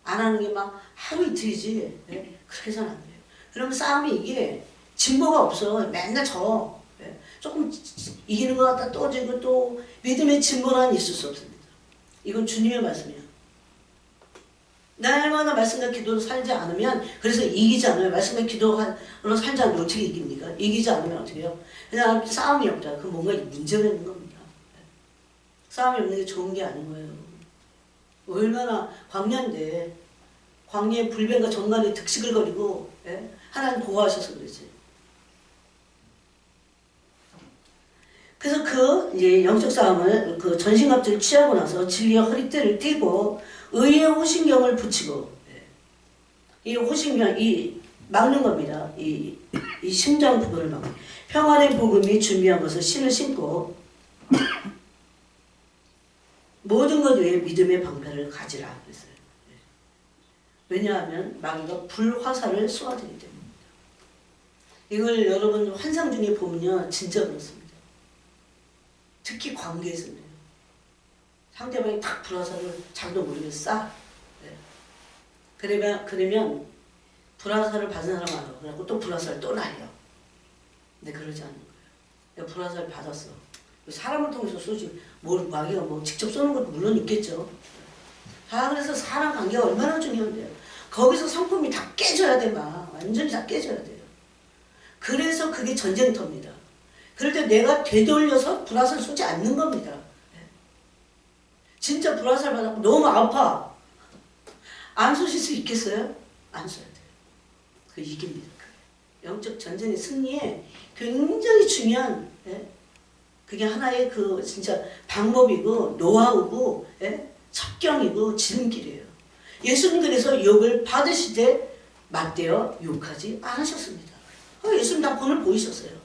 안 하는 게 막 하루 이틀이지 예? 그렇게 해서는 안 돼요. 그러면 싸움이 이게 진보가 없어. 맨날 져. 예? 조금 이기는 것 같다 또 지고 또 믿음의 진보란 있을 수 없습니다. 이건 주님의 말씀이야. 날마다 말씀과 기도로 살지 않으면 그래서 이기지 않아요. 말씀과 기도로 살지 않으면 어떻게 이깁니까? 이기지 않으면 어떻게 해요? 그냥 싸움이 없다. 그 뭔가 문제가 있는 겁니다. 싸움이 없는 게 좋은 게 아닌 거예요. 얼마나 광야인데 광야의 불변과 정갈의 득식을 거리고 예? 하나님 보호하셔서 그러지. 그래서 그 이제 영적 싸움을 그 전신갑주를 취하고 나서 진리의 허리띠를 띠고 의의 호신경을 붙이고 이 호신경 이 막는 겁니다. 이 심장 부분을 막는 평안의 복음이 준비한 것을 신을 신고 모든 것 위에 믿음의 방패를 가지라 그랬어요. 왜냐하면 마귀가 불화살을 쏘아대기 때문입니다. 이걸 여러분 환상 중에 보면요 진짜 그렇습니다. 특히 관계에서는 상대방이 탁 불화살을 자기도 모르게 쏴. 네. 그러면 불화살을 받은 사람 알아. 그래갖고 또 불화살을 또 날려. 근데 그러지 않는 거예요. 불화살 받았어. 사람을 통해서 쏘지. 마귀가 뭐 직접 쏘는 것도 물론 있겠죠. 그래서 사람 관계가 얼마나 중요한데요. 거기서 성품이 다 깨져야 돼, 막. 완전히 다 깨져야 돼요. 그래서 그게 전쟁터입니다. 그럴 때 내가 되돌려서 불화살 쏘지 않는 겁니다. 진짜 불화살 받았고 너무 아파. 안 쏘실 수 있겠어요? 안 쏘야 돼요. 그 이깁니다. 영적 전쟁의 승리에 굉장히 중요한 그게 하나의 그 진짜 방법이고 노하우고 첩경이고 지름길이에요. 예수님 그래서 욕을 받으시되 맞대어 욕하지 않으셨습니다. 예수님 다 본을 보이셨어요.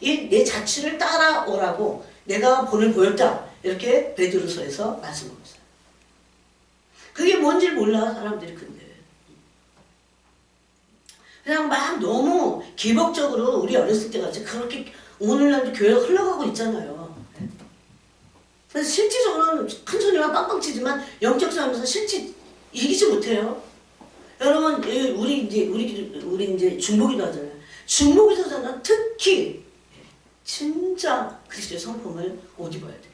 내 자취를 따라오라고 내가 본을 보였다. 이렇게 베드로서에서 말씀하고 있어요. 그게 뭔지 몰라 사람들이. 근데 그냥 막 너무 기복적으로 우리 어렸을 때 같이 그렇게 오늘날도 교회가 흘러가고 있잖아요. 그래서 실질적으로는 큰 소리만 빵빵 치지만 영적 싸움에서 실제 이기지 못해요. 여러분 우리 이제 중보기도 하잖아요. 중보기도자는 특히 진짜 그리스도의 성품을 옷 입어야 됩니다.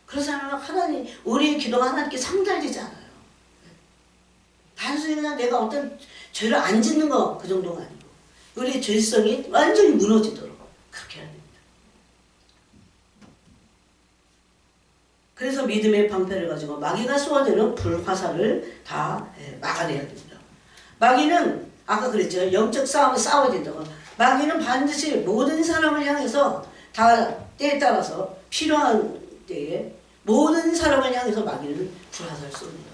그래서 하나님 우리의 기도가 하나님께 상달되지 않아요. 단순히 그냥 내가 어떤 죄를 안 짓는 거 그 정도가 아니고 우리의 죄성이 완전히 무너지도록 그렇게 해야 됩니다. 그래서 믿음의 방패를 가지고 마귀가 쏘아대는 불화살을 다 막아내야 됩니다. 마귀는 아까 그랬죠. 영적 싸움을 싸워야 된다고. 마귀는 반드시 모든 사람을 향해서 다 때에 따라서 필요한 때에 모든 사람을 향해서 마귀는 불화살을 쏩니다.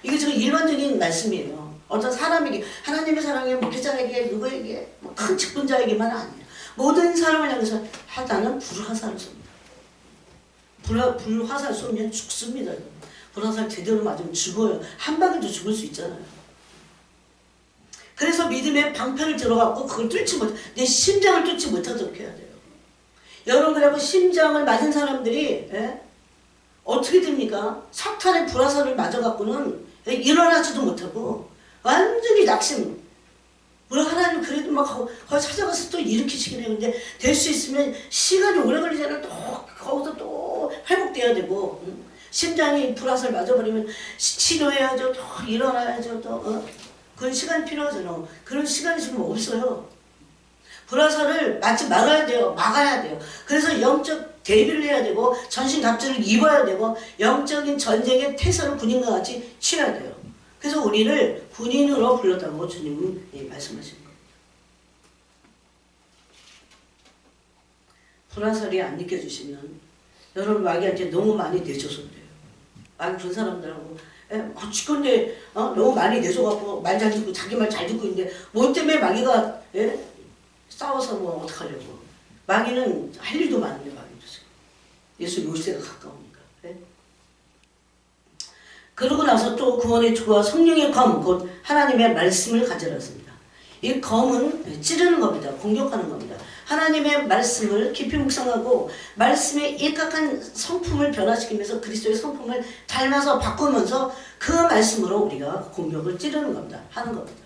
이게 지금 일반적인 말씀이에요. 어떤 사람에게 하나님의 사랑에 목회자에게 누구에게 큰 직분자에게만 아니에요. 모든 사람을 향해서 하다는 불화살을 쏩니다. 불화살 쏘면 죽습니다. 불화살 제대로 맞으면 죽어요. 한 방에도 죽을 수 있잖아요. 그래서 믿음의 방패를 들어갖고 그걸 뚫지 못, 내 심장을 뚫지 못하도록 해야 돼요. 여러분 그래갖고 심장을 맞은 사람들이 어떻게 됩니까? 사탄의 불화살을 맞아갖고는 일어나지도 못하고 완전히 낙심. 물론 하나님 그래도 막 거기 찾아가서 또 일으키시긴 해요. 근데 될 수 있으면 시간이 오래 걸리잖아요. 또 거기서 또 회복돼야 되고 심장이 불화살 맞아버리면 치료해야죠. 또 일어나야죠. 또 그런 시간이 필요하잖아요. 그런 시간이 지금 없어요. 불화살을 맞지 말아야 돼요. 막아야 돼요. 그래서 영적 대비를 해야 되고 전신갑주를 입어야 되고 영적인 전쟁의 태세를 군인과 같이 취해야 돼요. 그래서 우리를 군인으로 불렀다고 주님은 말씀하신 겁니다. 불화살이 안 느껴지시면 여러분 마귀한테 너무 많이 내줘서 그래요. 마귀 그런 사람들하고 죽건데 너무 많이 내줘갖고 말 잘 듣고 자기 말 잘 듣고 있는데 뭐 때문에 마귀가 싸워서 뭐 어떡하려고. 마귀는 할 일도 많은데 마귀도 지금 예수 요새가 가까우니까. 그러고 나서 또 구원의 주와 성령의 검, 곧 하나님의 말씀을 가져왔습니다. 이 검은 찌르는 겁니다. 공격하는 겁니다. 하나님의 말씀을 깊이 묵상하고 말씀의 일각한 성품을 변화시키면서 그리스도의 성품을 닮아서 바꾸면서 그 말씀으로 우리가 공격을 찌르는 겁니다. 하는 겁니다.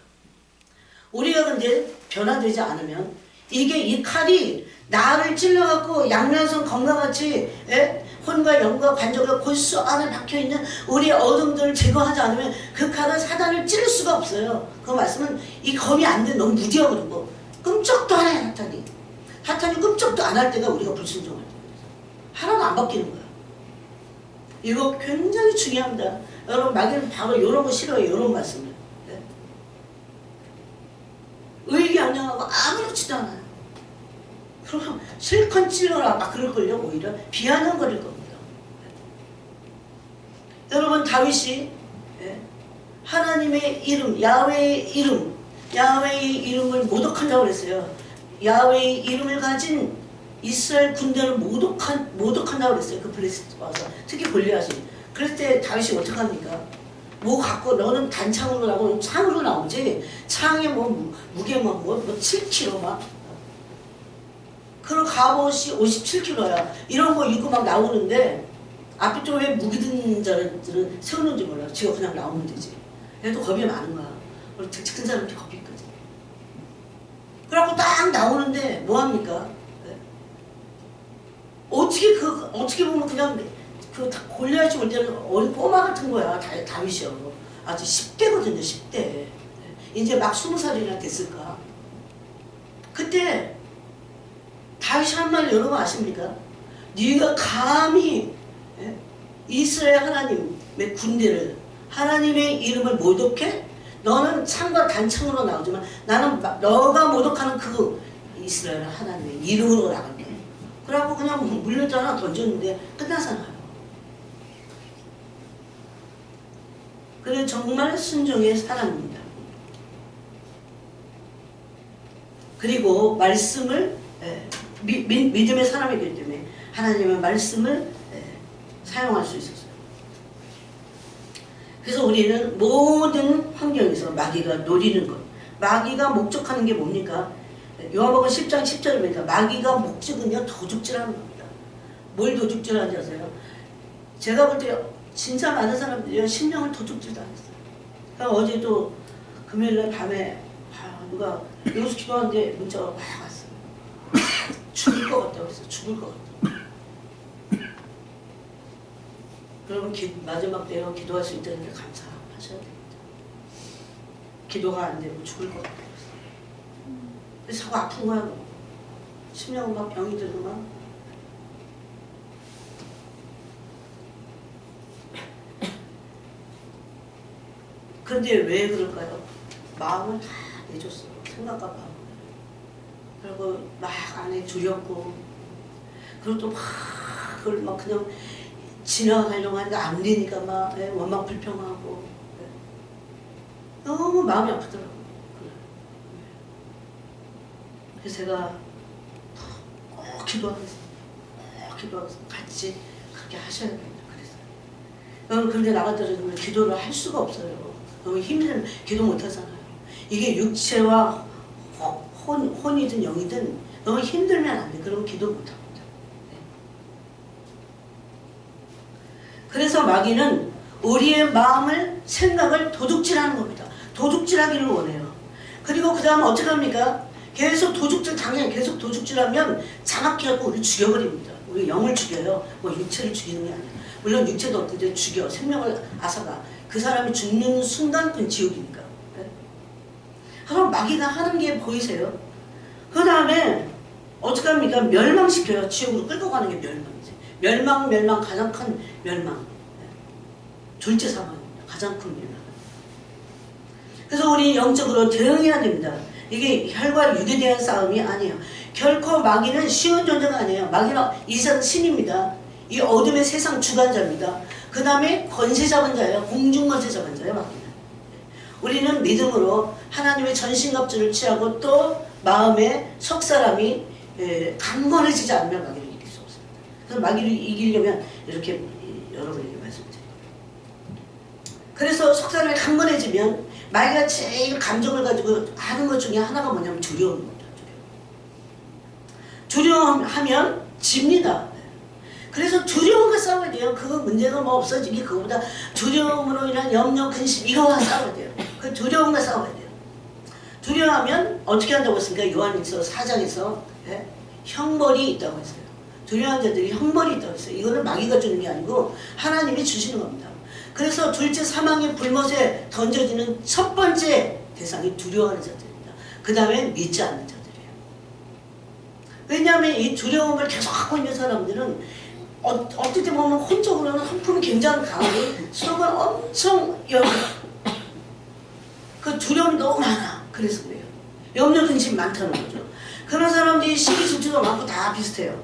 우리가 근데 변화되지 않으면 이게 이 칼이 나를 찔러갖고 양면성 검과같이 혼과 영과 관절과 골수 안에 박혀있는 우리의 어둠들을 제거하지 않으면 그 칼은 사단을 찌를 수가 없어요. 그 말씀은 이 검이 안 돼. 너무 무디어버리고 끔찍도 안 해. 사탄이 끔찍도 안 할 때가 우리가 불순종할 때입니다. 하나도 안 바뀌는 거야. 이거 굉장히 중요합니다. 여러분 마귀는 바로 이런 거 싫어해요. 이런 말씀을. 네? 의기양양하고 아무렇지도 않아요. 그럼 실컷 찔러라 막 그럴걸요. 오히려 비아냥거릴 겁니다. 네? 여러분 다윗이 하나님의 이름, 야훼의 이름을 모독한다고 그랬어요. 야훼의 이름을 가진 이스라엘 군대를 모독한다고 그랬어요. 그 블레셋 와서 특히 골리앗이. 그럴 때 다윗이 어떻게 합니까? 뭐 갖고 너는 단창으로 나오고 창으로 나오지 창에 뭐 무게만 뭐 7kg 막 그런 갑옷이 57kg야. 이런 거 입고 막 나오는데 앞에 또 왜 무기 든 자들은 세우는지 몰라. 지가 그냥 나오면 되지. 얘도 겁이 많은 거야. 우리 득치 큰 사람한테 겁이 있거든. 그래갖고 딱 나오는데 뭐합니까? 네? 어떻게 보면 그냥 그 골리앗이 올 때는 어린 꼬마 같은 거야. 다윗이요. 아주 10대거든요. 10대. 네. 이제 막 20살이나 됐을까. 그때 다윗이 한 말 여러분 아십니까? 네가 감히 이스라엘 하나님의 군대를 하나님의 이름을 모독해? 너는 창과 단창으로 나오지만 나는 너가 모독하는 그 이스라엘 하나님의 이름으로 나간다. 그래갖고 그냥 물려자 하나 던졌는데 끝나잖아요. 그래 정말 순종의 사람입니다. 그리고 말씀을 믿음의 사람이기 때문에 하나님의 말씀을 사용할 수 있었어요. 그래서 우리는 모든 환경에서 마귀가 노리는 것, 마귀가 목적하는 게 뭡니까? 요한복음 10장 10절에 보니까 마귀가 목적은요 도둑질하는 겁니다. 뭘 도둑질하는지 아세요? 제가 볼 때 진짜 많은 사람들이 심령을 도둑질 당했어요. 그러니까 어제도 금요일날 밤에 누가 여기서 기도하는데 문자가 막 왔어요. 죽을 것 같다고 했어요. 죽을 것 같다고. 여러분 마지막 때요 기도할 수 있다는 게 감사하셔야 됩니다. 기도가 안 되면 죽을 것 같아요. 자꾸 아픈 거야. 심령은 막 병이 들고 막. 그런데 왜 그럴까요? 마음을 다 내줬어요. 생각과 마음을. 그리고 막 안에 두렵고 그리고 또 막 그걸 막 그냥 지나가려고 하니까 안 되니까 막 원망 불평하고 너무 마음이 아프더라고요. 그래서 제가 꼭 기도하겠습니다. 꼭 기도하겠습니다. 같이 그렇게 하셔야 됩니다. 그래서 여러분 그런데 나가더라도 기도를 할 수가 없어요. 너무 힘들면 기도 못 하잖아요. 이게 육체와 혼이든 영이든 너무 힘들면 안 돼. 그러면 기도 못 합니다. 그래서 마귀는 우리의 마음을, 생각을 도둑질하는 겁니다. 도둑질하기를 원해요. 그리고 그 다음 어떻게 합니까? 계속 당연히 계속 도둑질하면 장악해 갖고 우리 죽여버립니다. 우리 영을 죽여요. 뭐 육체를 죽이는 게 아니에요. 물론 육체도 어떨 때 죽여. 생명을 앗아가. 그 사람이 죽는 순간 그건 지옥이니까. 네? 그럼 마귀가 하는 게 보이세요? 그 다음에 어떻게 합니까? 멸망시켜요. 지옥으로 끌고 가는 게 멸망이지. 멸망 가장 큰 멸망. 둘째 사망입니다. 가장 큰 멸망. 그래서 우리 영적으로 대응해야 됩니다. 이게 혈과 육에 대한 싸움이 아니에요. 결코 마귀는 쉬운 존재가 아니에요. 마귀는 이상 신입니다. 이 어둠의 세상 주관자입니다. 그 다음에 권세 잡은 자예요. 공중 권세 잡은 자예요. 마귀는. 우리는 믿음으로 하나님의 전신갑주를 취하고 또 마음에 속 사람이 강건해지지 않으면 마귀를 이길 수 없습니다. 그래서 마귀를 이기려면 이렇게 여러분에게 말씀드립니다. 그래서 속사람이 강건해지면 마귀가 제일 감정을 가지고 하는 것 중에 하나가 뭐냐면 두려움입니다. 두려움하면 집니다. 그래서 두려움과 싸워야 돼요. 그거 문제가 뭐 없어지기 그거보다 두려움으로 인한 염려, 근심 이거와 싸워야 돼요. 그 두려움과 싸워야 돼요. 두려워하면 어떻게 한다고 했습니까? 요한일서 4장에서 형벌이 있다고 했어요. 두려워한 자들이 형벌이 있다고 했어요. 이거는 마귀가 주는 게 아니고 하나님이 주시는 겁니다. 그래서 둘째 사망의 불못에 던져지는 첫 번째 대상이 두려워하는 자들입니다. 그 다음에 믿지 않는 자들이에요. 왜냐하면 이 두려움을 계속 갖고 있는 사람들은 어떻게 보면 혼적으로는 성품이 굉장히 강하고 속은 엄청 그 두려움이 너무 많아. 그래서 그래요. 염려 근심이 많다는 거죠. 그런 사람들이 시기 질투가 많고 다 비슷해요.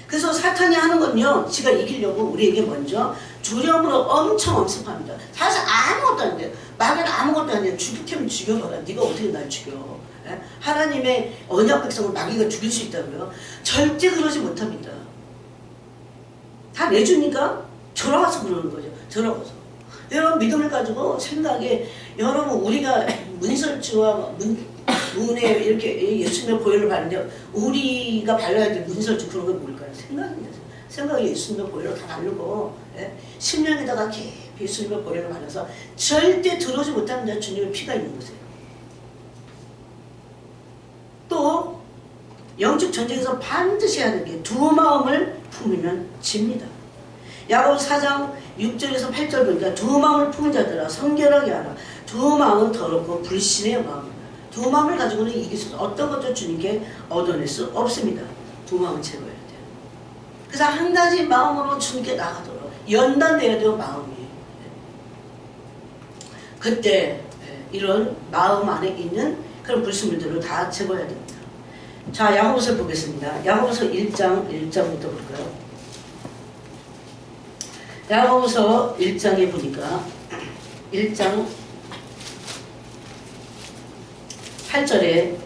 그래서 사탄이 하는 건요, 지가 이기려고 우리에게 먼저 두려움으로 엄청 엄습합니다. 사실 아무것도 안 돼요. 마귀는 아무것도 안 돼요. 죽일 테면 죽여봐라. 네가 어떻게 날 죽여. 하나님의 언약 백성을 마귀가 죽일 수 있다고요? 절대 그러지 못합니다. 다 내주니까 돌아와서 그러는 거죠. 돌아와서. 여러분 믿음을 가지고 생각에 여러분 우리가 문설주와 문에 이렇게 예수님의 보혈을 바르는데 우리가 발라야 될 문설주 그런 건 뭘까요? 생각입니다. 생각이 예수님의 보혈을 다 바르고 심령에다가 깊이 예수님의 보혈을 발라서 절대 들어오지 못합니다. 주님의 피가 있는 곳에. 또 영적 전쟁에서 반드시 해야 될 게 두 마음을 품으면 집니다. 야고보서 4장 6절에서 8절 보니까 두 마음을 품은 자들아 성결하게 하라. 두 마음은 더럽고 불신의 마음이다. 두 마음을 가지고는 이길 수 없어. 어떤 것도 주님께 얻어낼 수 없습니다. 두 마음을 제거해야 돼요. 그래서 한 가지 마음으로 주님께 나가도록 연단돼야 돼요. 마음이. 그때 이런 마음 안에 있는 그런 불순물들을 다 제거해야 됩니다. 자, 야고보서 보겠습니다. 야고보서 1장부터 볼까요? 야고보서 1장에 보니까 1장 8절에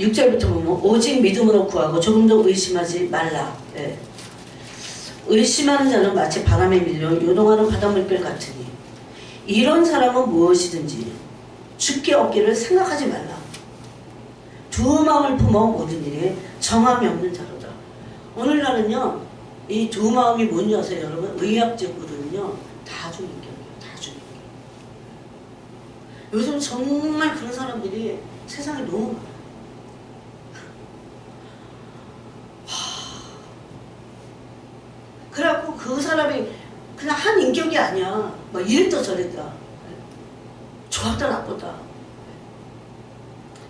6절부터 보면 오직 믿음으로 구하고 조금도 의심하지 말라. 의심하는 자는 마치 바람에 밀려 요동하는 바닷물결 같으니 이런 사람은 무엇이든지 죽게 얻기를 생각하지 말라. 두 마음을 품어 모든 일에 정함이 없는 자로다. 오늘날은요 이 두 마음이 뭔지 아세요 여러분? 의학적으로는요 다중인격이에요. 다중인격. 요즘 정말 그런 사람들이 세상에 너무 많아요. 그래갖고 그 사람이 그냥 한 인격이 아니야. 막 이랬다 저랬다. 좋았다 나쁘다.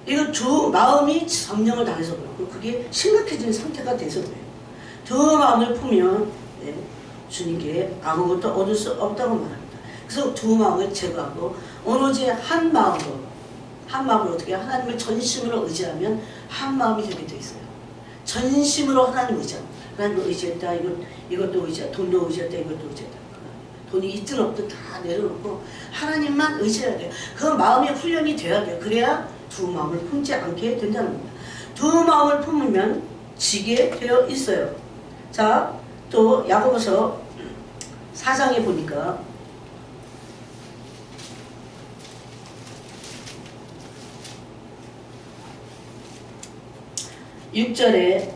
이거 마음이 점령을 당해서 그렇고 그게 심각해진 상태가 돼서 그래요. 두 마음을 품으면 주님께 아무것도 얻을 수 없다고 말합니다. 그래서 두 마음을 제거하고 오로지 한 마음으로 어떻게 하나님을 전심으로 의지하면 한 마음이 되게 돼 있어요. 전심으로 하나님 의지합니다. 하나님을 의지했다. 이것도 의지했다. 돈도 의지했다. 이것도 의지했다. 돈이 있든 없든 다 내려놓고 하나님만 의지해야 돼요. 그 마음이 훈련이 돼야 돼요. 그래야 두 마음을 품지 않게 된다는 겁니다. 두 마음을 품으면 지게 되어 있어요. 자, 또 야고보서 4장에 보니까 6절에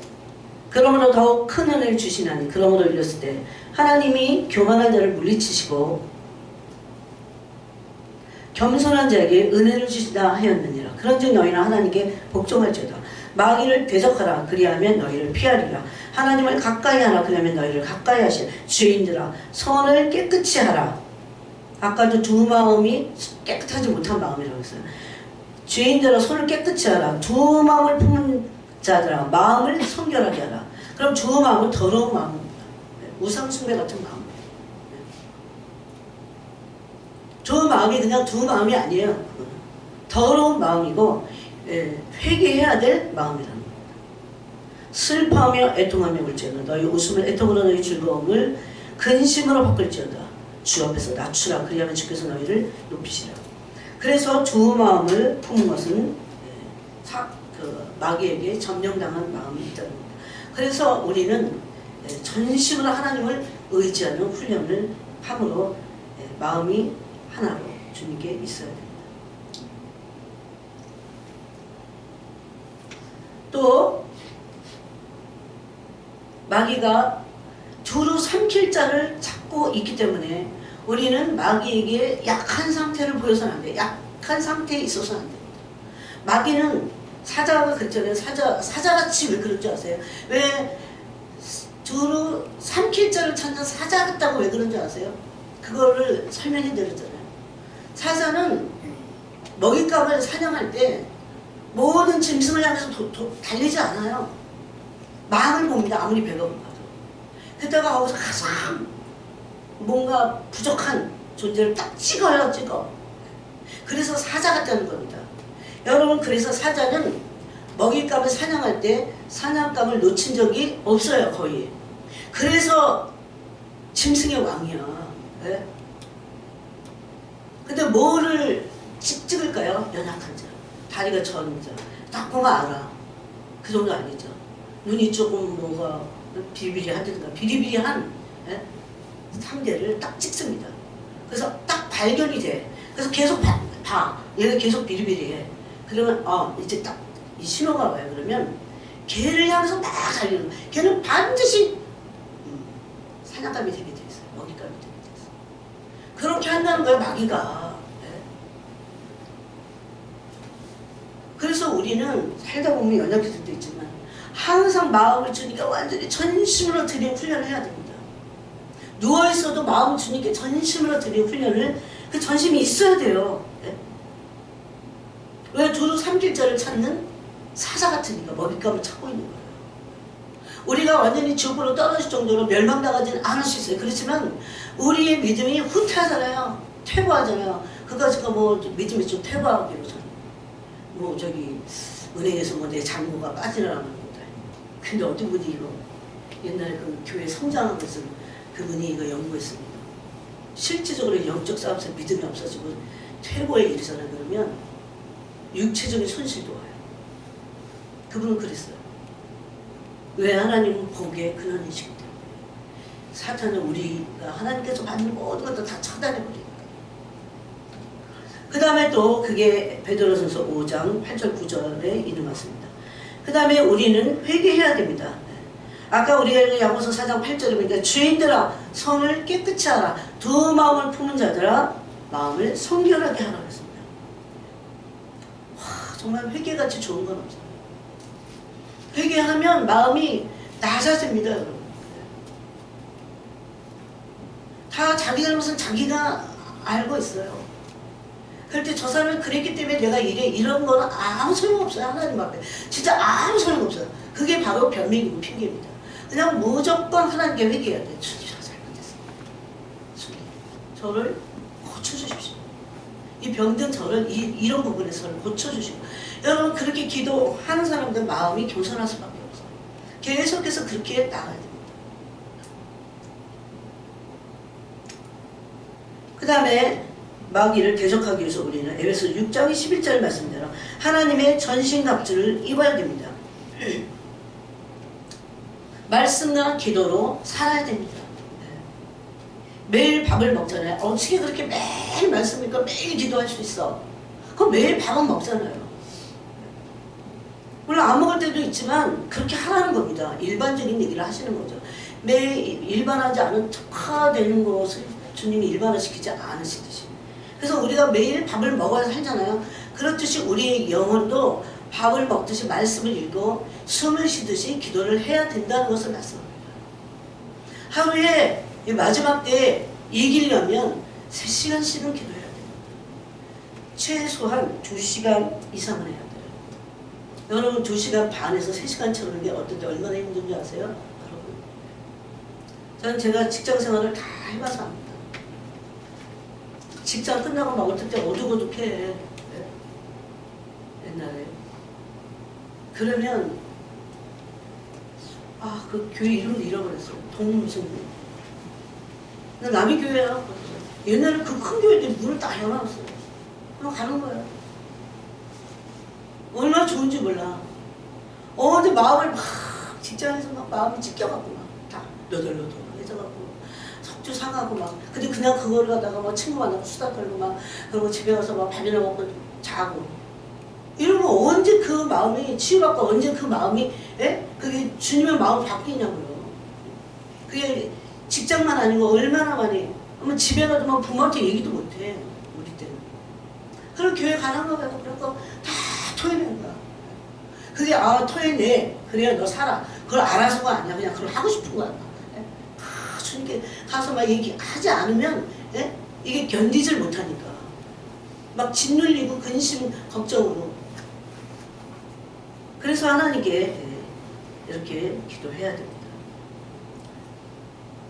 그러므로 더욱 큰 은혜를 주시나니 그러므로 읽었을 때 하나님이 교만한 자를 물리치시고 겸손한 자에게 은혜를 주시다 하였느니라. 그런즉 너희는 하나님께 복종할지어다. 마귀를 대적하라. 그리하면 너희를 피하리라. 하나님을 가까이 하라. 그러면 너희를 가까이 하시라. 죄인들아 손을 깨끗이 하라. 아까도 두 마음이 깨끗하지 못한 마음이라고 했어요. 죄인들아 손을 깨끗이 하라. 두 마음을 품은 자들아 마음을 성결하게 하라. 그럼 두 마음은 더러운 마음입니다. 우상숭배 같은 마음. 두 마음이 그냥 두 마음이 아니에요. 더러운 마음이고 회개해야 될 마음이라는 겁니다. 슬퍼하며 애통하며 울지어다. 너희 웃음을 애통으로 너희 즐거움을 근심으로 바꿀지어다. 주 앞에서 낮추라. 그리하면 주께서 너희를 높이시라. 그래서 두 마음을 품은 것은 마귀에게 점령당한 마음이 있다는 겁니다. 그래서 우리는 전심으로 하나님을 의지하는 훈련을 함으로 마음이 하나로 주님께 있어야 됩니다. 또 마귀가 두루 삼킬 자를 찾고 있기 때문에 우리는 마귀에게 약한 상태를 보여서는 안 돼요. 약한 상태에 있어서는 안 됩니다. 마귀는 사자가 그랬잖아요. 사자같이 왜 그런 줄 아세요? 왜 두루 삼킬 자를 찾는 사자 같다고 왜 그런 줄 아세요? 그거를 설명해 드렸잖아요. 사자는 먹잇감을 사냥할 때 모든 짐승을 향해서 달리지 않아요. 망을 봅니다. 아무리 배가 고파도. 그때가 거기서 가장 뭔가 부족한 존재를 딱 찍어. 그래서 사자 같다는 겁니다. 여러분, 그래서 사자는 먹잇감을 사냥할 때 사냥감을 놓친 적이 없어요. 거의. 그래서 짐승의 왕이야. 네? 근데 뭐를 찍을까요? 연약한 자, 다리가 저는 자, 딱 보면 알아. 그 정도 아니죠. 눈이 조금 뭐가 비리비리하든가 비리비리한 상대를 딱 찍습니다. 그래서 딱 발견이 돼. 그래서 계속 봐. 얘가 계속 비리비리해. 그러면 이제 딱 이 신호가 와요. 그러면 걔를 향해서 막 달리는 거야. 걔는 반드시 사냥감이 되게 돼 있어요. 먹잇감이 되게 돼 있어요. 그렇게 한다는 거야, 마귀가. 네. 그래서 우리는 살다 보면 연약해질 수도 있지만 항상 마음을 주니까 완전히 전심으로 드리는 훈련을 해야 됩니다. 누워있어도 마음을 주니까 전심으로 드리는 훈련을, 그 전심이 있어야 돼요. 네? 왜 두루 삼킬 자를 찾는 사자 같으니까 먹잇감을 찾고 있는 거예요. 우리가 완전히 지옥으로 떨어질 정도로 멸망당하지는 않을 수 있어요. 그렇지만 우리의 믿음이 후퇴하잖아요. 퇴보하잖아요. 그까짓거 뭐 믿음이 좀 퇴보하기로 뭐 저기 은행에서 뭐 내 잔고가 빠지라는 거다. 근데 어떤 분이 이거 옛날에 그 교회 성장하는 것을 그분이 이거 연구했습니다. 실질적으로 영적 싸움에서 믿음이 없어지고 퇴보에 이르잖아요. 그러면 육체적인 손실도 와요. 그분은 그랬어요. 왜? 하나님은 보기에 근원이시기 때문에. 사탄은 우리가 하나님께서 받는 모든 것도 다 차단해버리니까. 그 다음에 또 그게 베드로전서 5장 8절 9절에 있는 것 같습니다. 그 다음에 우리는 회개해야 됩니다. 아까 우리가 야고보서 4장 8절에 보니까 주인들아 성을 깨끗이 하라. 두 마음을 품은 자들아 마음을 성결하게 하라 그랬습니다. 와, 정말 회개같이 좋은 건 없어요. 회개하면 마음이 낮아집니다. 여러분. 다 자기 잘못은 자기가 알고 있어요. 그럴 때 저 사람은 그랬기 때문에 내가 이런 거는 아무 소용없어요. 하나님 앞에. 진짜 아무 소용없어요. 그게 바로 변명이고 핑계입니다. 그냥 무조건 하나님께 회개해야 돼요. 주님, 제가 잘못했어요. 주님, 저를 고쳐주십시오. 이 병든 저를 이런 부분에서는 고쳐주시고. 여러분, 그렇게 기도하는 사람들 마음이 겸손할 수밖에 없어요. 계속해서 그렇게 나가야 됩니다. 그 다음에 마귀를 대적하기 위해서 우리는 에베소 6장 11절 말씀대로 하나님의 전신갑주를 입어야 됩니다. 말씀과 기도로 살아야 됩니다. 매일 밥을 먹잖아요. 어떻게 그렇게 매일 말씀이니까 매일 기도할 수 있어? 그럼 매일 밥은 먹잖아요. 물론 안 먹을 때도 있지만 그렇게 하라는 겁니다. 일반적인 얘기를 하시는 거죠. 매일 일반하지 않은 특화되는 것을 주님이 일반화시키지 않으시듯이. 그래서 우리가 매일 밥을 먹어야 살잖아요. 그렇듯이 우리의 영혼도 밥을 먹듯이 말씀을 읽고 숨을 쉬듯이 기도를 해야 된다는 것을 말씀합니다. 하루에 이 마지막 때에 이기려면 3시간씩은 기도해야 됩니다. 최소한 2시간 이상은 해야 돼요. 여러분 2시간 반에서 3시간 채우는 게 어떤 때 얼마나 힘든지 아세요? 여러분, 저는 제가 직장 생활을 다 해봐서 압니다. 직장 끝나고 막 어떨 때 어둑어둑해. 네? 옛날에. 그러면 그 교회 이름도 잃어버렸어요. 동무슨 남의 교회야. 옛날에 그 큰 교회들 문을 다 열어놨어요. 그럼 가는 거야. 얼마나 좋은지 몰라. 근데 마음을 막 직장에서 막 마음이 찢겨갖고 막 다 너덜너덜해져갖고 맥주 사가고 막 근데 그냥 그걸 갖다가 막 친구 만나고 수다 떨고 막 그리고 집에 가서 막 밥이나 먹고 자고 이러면 언제 그 마음이 치유받고 언제 그 마음이 그게 주님의 마음 바뀌냐고요. 그게 직장만 아니고 얼마나 많이 집에 가도 막 부모한테 얘기도 못해 우리 때는. 그럼 교회 가는 거 가지고 그런 거 다 토해낸 거야. 그게 토해내 그래야 너 살아. 그걸 알아서가 아니야. 그냥 그걸 하고 싶은 거야. 주님께 가서 막 얘기하지 않으면 이게 견디질 못하니까 막 짓눌리고 근심 걱정으로. 그래서 하나님께 이렇게 기도해야 됩니다.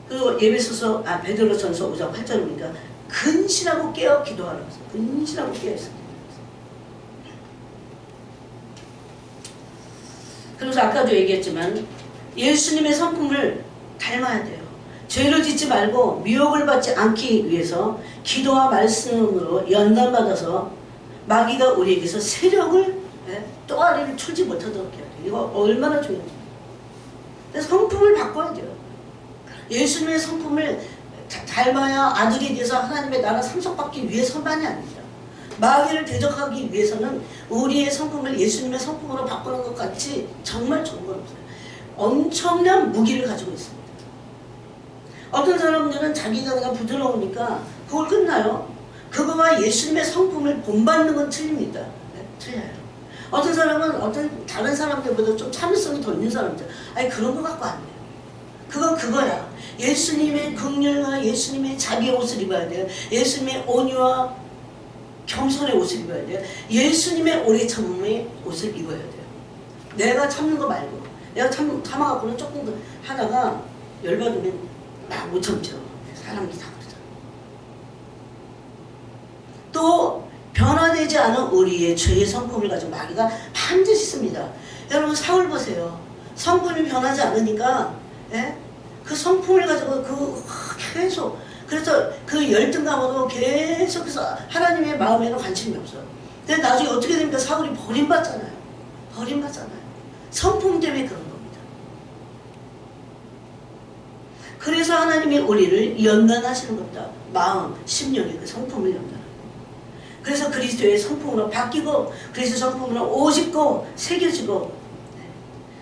그리고 예배소서 베드로전서 5장 8절입니다. 근실하고 깨어 기도하라고 했어요. 근실하고 깨어 있습니다. 그래서 아까도 얘기했지만 예수님의 성품을 닮아야 돼요. 죄를 짓지 말고 미혹을 받지 않기 위해서 기도와 말씀으로 연단받아서 마귀가 우리에게서 세력을 또아리를 출지 못하도록 해야 돼요. 이거 얼마나 중요해요. 그래서 성품을 바꿔야 돼요. 예수님의 성품을 닮아야 아들이 돼서 하나님의 나라 상속받기 위해서만이 아닙니다. 마귀를 대적하기 위해서는 우리의 성품을 예수님의 성품으로 바꾸는 것 같이 정말 좋은 건 없어요. 엄청난 무기를 가지고 있습니다. 어떤 사람들은 자기가 그냥 부드러우니까 그걸 끝나요. 그거와 예수님의 성품을 본받는 건 틀립니다. 틀려요. 어떤 사람은 어떤 다른 사람들보다 좀 참을성이 더 있는 사람들 그런 거 갖고 안 돼요. 그건 그거야. 예수님의 긍휼과 예수님의 자비의 옷을 입어야 돼요. 예수님의 온유와 겸손의 옷을 입어야 돼요. 예수님의 오래 참음의 옷을 입어야 돼요. 내가 참는 거 말고 내가 참아갖고는 조금 하다가 열받으면 막 못 참죠. 사람들이 다 그러죠. 또 변화되지 않은 우리의 죄의 성품을 가지고 마귀가 반드시 씁니다. 여러분 사울 보세요. 성품이 변하지 않으니까 그 성품을 가지고 계속 그래서 그 열등감으로 계속해서 하나님의 마음에는 관심이 없어요. 근데 나중에 어떻게 됩니까? 사울이 버림받잖아요. 버림받잖아요. 성품 때문에 그런 겁니다. 그래서 하나님이 우리를 연단하시는 겁니다. 마음, 심령의 그 성품을 연단하는 겁니다. 그래서 그리스도의 성품으로 바뀌고 그리스도의 성품으로 오직고 새겨지고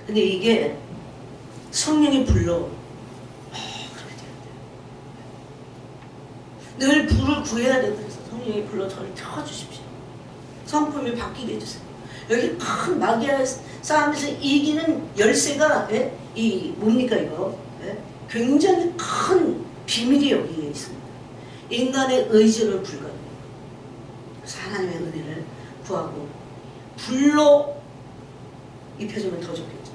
근데 이게 성령이 불러 늘 불을 구해야 돼요. 그래서 성령이 불러 저를 켜주십시오. 성품이 바뀌게 해주세요. 여기 큰 마귀와 싸움에서 이기는 열쇠가 이 뭡니까 이거? 굉장히 큰 비밀이 여기에 있습니다. 인간의 의지를 불가능해요. 그래서 하나님의 은혜를 구하고 불로 입혀주면 더 좋겠죠.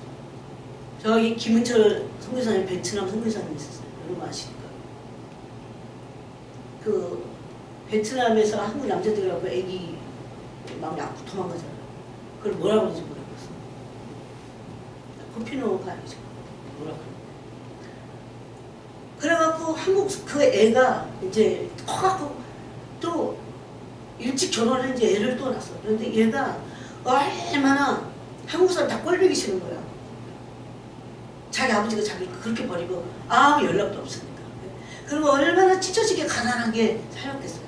저기 김은철 선교사님 베트남 선교사님 있었어요. 여러분 아시니까. 그 베트남에서 한국 남자들하고 애기 막 낳고 도망가잖아요. 그걸 뭐라고 하는지 모르겠어. 코피노가 아니죠. 뭐라고 하는지. 그래갖고 한국 그 애가 이제 커갖고 또 일찍 결혼을 했는데 애를 또 낳았어. 그런데 얘가 얼마나 한국 사람 다 꼴보기 싫은 거야. 자기 아버지가 자기 그렇게 버리고 아무 연락도 없으니까. 그리고 얼마나 찢어지게 가난하게 살았겠어요.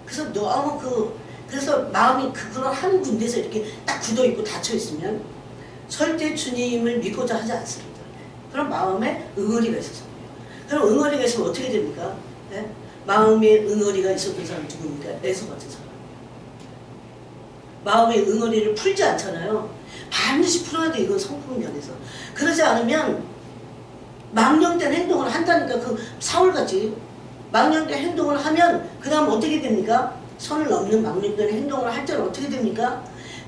그래서 너무 그래서 마음이 그걸 하는 군데서 이렇게 딱 굳어있고 닫혀있으면 절대 주님을 믿고자 하지 않습니다. 그런 마음에 응어리가 있어서. 그럼 응어리가 있으면 어떻게 됩니까? 마음에 응어리가 있었던 사람 누굽니까? 에서 같은 사람. 마음의 응어리를 풀지 않잖아요. 반드시 풀어야 돼. 이건 성품 면에서. 그러지 않으면 망령된 행동을 한다니까. 그 사울같이 망령된 행동을 하면 그 다음 어떻게 됩니까? 선을 넘는 망령된 행동을 할 때는 어떻게 됩니까?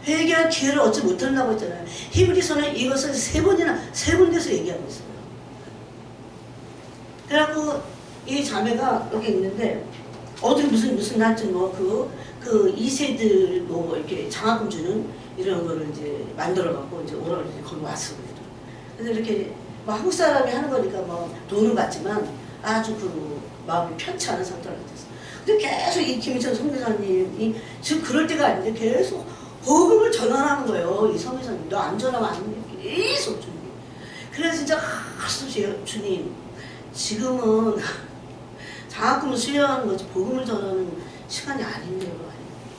회개할 기회를 얻지 못한다고 했잖아요. 히브리서는 이것을 세 군데서 얘기하고 있어요. 그래갖고 이 자매가 여기 있는데 어디 무슨 하여튼 그 2세들 뭐 이렇게 장학금 주는 이런 거를 이제 만들어갖고 이제 오라고 이제 거기 왔어. 그래서 이렇게 뭐 한국 사람이 하는 거니까 뭐 돈은 받지만 아주 그 마음이 편치 않은 상태가 됐어. 근데 계속 이 김희철 선교사님이 지금 그럴 때가 아닌데 계속 복음을 전환하는 거예요. 이 선교사님. 너 안 전하면 안 돼. 계속 주님. 그래서 진짜 주님 지금은 장학금을 수여하는 거지 복음을 전하는 시간이 아닌데요.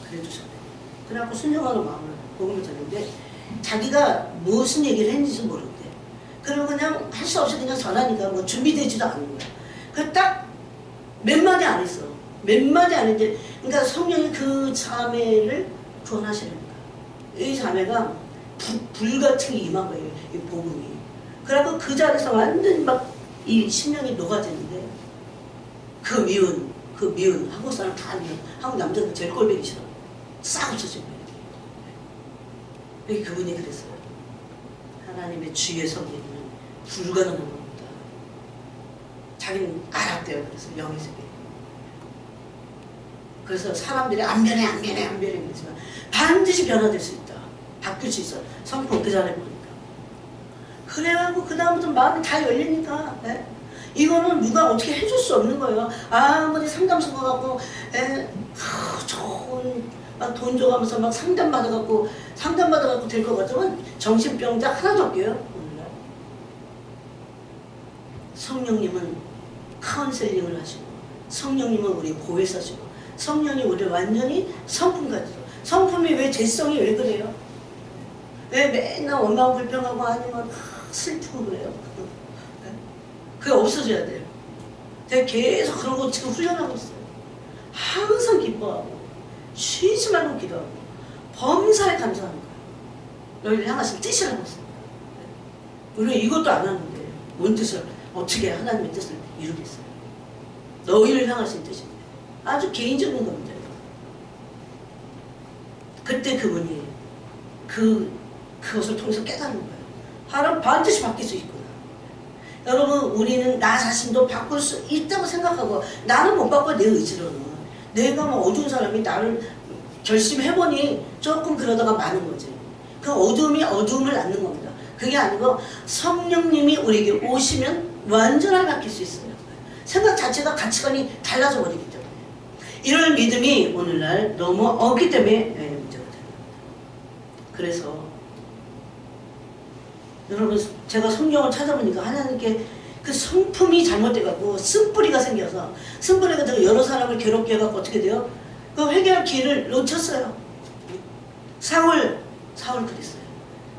그래도 전해. 그래갖고 순종하는 마음으로 복음을 전했는데 자기가 무슨 얘기를 했는지 모르는데 그리고 그냥 할 수 없이 그냥 전하니까 뭐 준비되지도 않은 거야. 그 딱 몇 마디 안 했어. 몇 마디 안 했는데 그러니까 성령이 그 자매를 구원하시는 거야. 이 자매가 불같은 게 임한 거예요. 이 복음이. 그래갖고 그 자리에서 완전히 막 이 심령이 녹아지는데 그 미운 한국 사람 다 미운 한국 남자들 제일 꼴보기 싫어. 싹 없어진 거예요. 왜 그분이 그랬어요. 하나님의 주의 성령은 불가능한 겁니다. 자기는 알았대요. 그래서 영의 세계. 그래서 사람들이 안 변해 그러지만 반드시 변화될 수 있다. 바뀔 수 있어. 성품 그 자리에 보니까. 그래가지고 그 다음부터 마음이 다 열리니까 예? 이거는 누가 어떻게 해줄 수 없는 거예요. 아무리 상담소가 갖고 좋은 막 돈 줘가면서 막 상담받아갖고 될 것 같으면 정신병자 하나도 없게요. 성령님은 카운셀링을 하시고 성령님은 우리 보혜사시고 성령이 우리를 완전히 성품 가지고 성품이 왜 죄성이 왜 그래요? 왜 맨날 원망 불평하고 아니면 슬프고 그래요? 그게 없어져야 돼요. 제가 계속 그런 거 지금 훈련하고 있어요. 항상 기뻐하고 쉬지 말고 기도하고 범사에 감사하는 거예요. 너희를 향하신 뜻이라고 했습니다. 우리가 이것도 안 하는데 뭔 뜻을 어떻게 하나님의 뜻을 이루겠어요? 너희를 향하신 뜻입니다. 아주 개인적인 겁니다. 그때 그분이 그것을 통해서 깨닫는 거예요. 하나님 반드시 바뀔 수 있구나. 여러분 우리는 나 자신도 바꿀 수 있다고 생각하고 나는 못 바꿔 내 의지로는 내가 뭐 어두운 사람이 나를 결심해보니 조금 그러다가 마는 거지. 그 어둠이 어둠을 낳는 겁니다. 그게 아니고 성령님이 우리에게 오시면 완전하게 바뀔 수 있어요. 생각 자체가 가치관이 달라져 버리기 때문에 이런 믿음이 오늘날 너무 없기 때문에 문제가 됩니다. 그래서 여러분 제가 성경을 찾아보니까 하나님께 그 성품이 잘못돼갖고 쓴뿌리가 생겨서 쓴뿌리가 되고 여러 사람을 괴롭게 해갖고 어떻게 돼요? 그 회개할 기회를 놓쳤어요. 사울 그랬어요.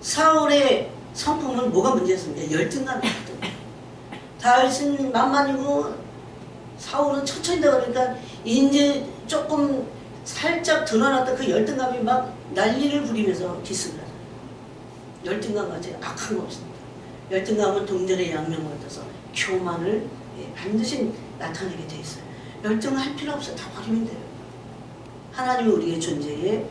사울의 성품은 뭐가 문제였습니까? 열등감이었거든요. 다윗은 만만이고 사울은 천천히다 그러니까 이제 조금 살짝 드러났던 그 열등감이 막 난리를 부리면서 기승을 하죠. 열등감까지 악한 거 없습니다. 열등감은 동전의 양면과 같아서 교만을 반드시 나타내게 돼 있어요. 열등할 필요 없어요. 다 버리면 돼요. 하나님이 우리의 존재에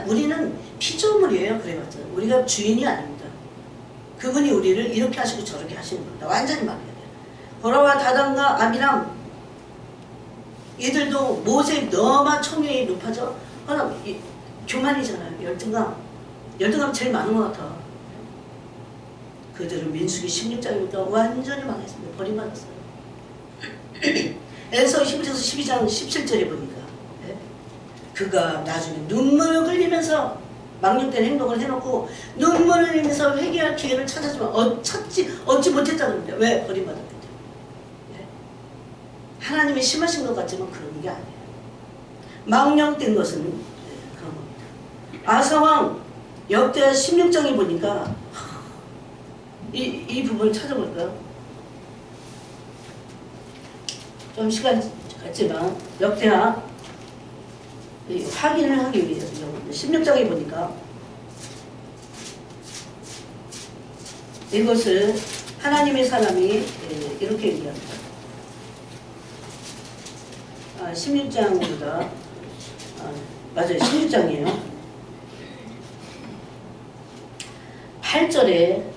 우리는 피조물이에요. 그래봤자 우리가 주인이 아닙니다. 그분이 우리를 이렇게 하시고 저렇게 하시는 겁니다. 완전히 맡겨야 돼요. 보라와 다단과 아비람 얘들도 모세 너만 총명이 높아져? 그러나 교만이잖아요. 열등감 제일 많은 것 같아. 그들은 민수기 16장이니까 완전히 망했습니다. 버림받았어요. 에서 11에서 12장 17절에 보니까 그가 나중에 눈물을 흘리면서 망령된 행동을 해놓고 눈물을 흘리면서 회개할 기회를 찾았지만 얻지 못했다는 겁니다. 왜? 버림받았기 때문에. 하나님이 심하신 것 같지만 그런 게 아니에요. 망령된 것은 그런 겁니다. 아사왕 역대하 16장에 보니까 이 부분을 찾아볼까요? 좀 시간 갔지만 역대하 확인을 하기 위해서 16장에 보니까 이것을 하나님의 사람이 이렇게 얘기합니다. 16장보다 맞아요. 16장이에요. 8절에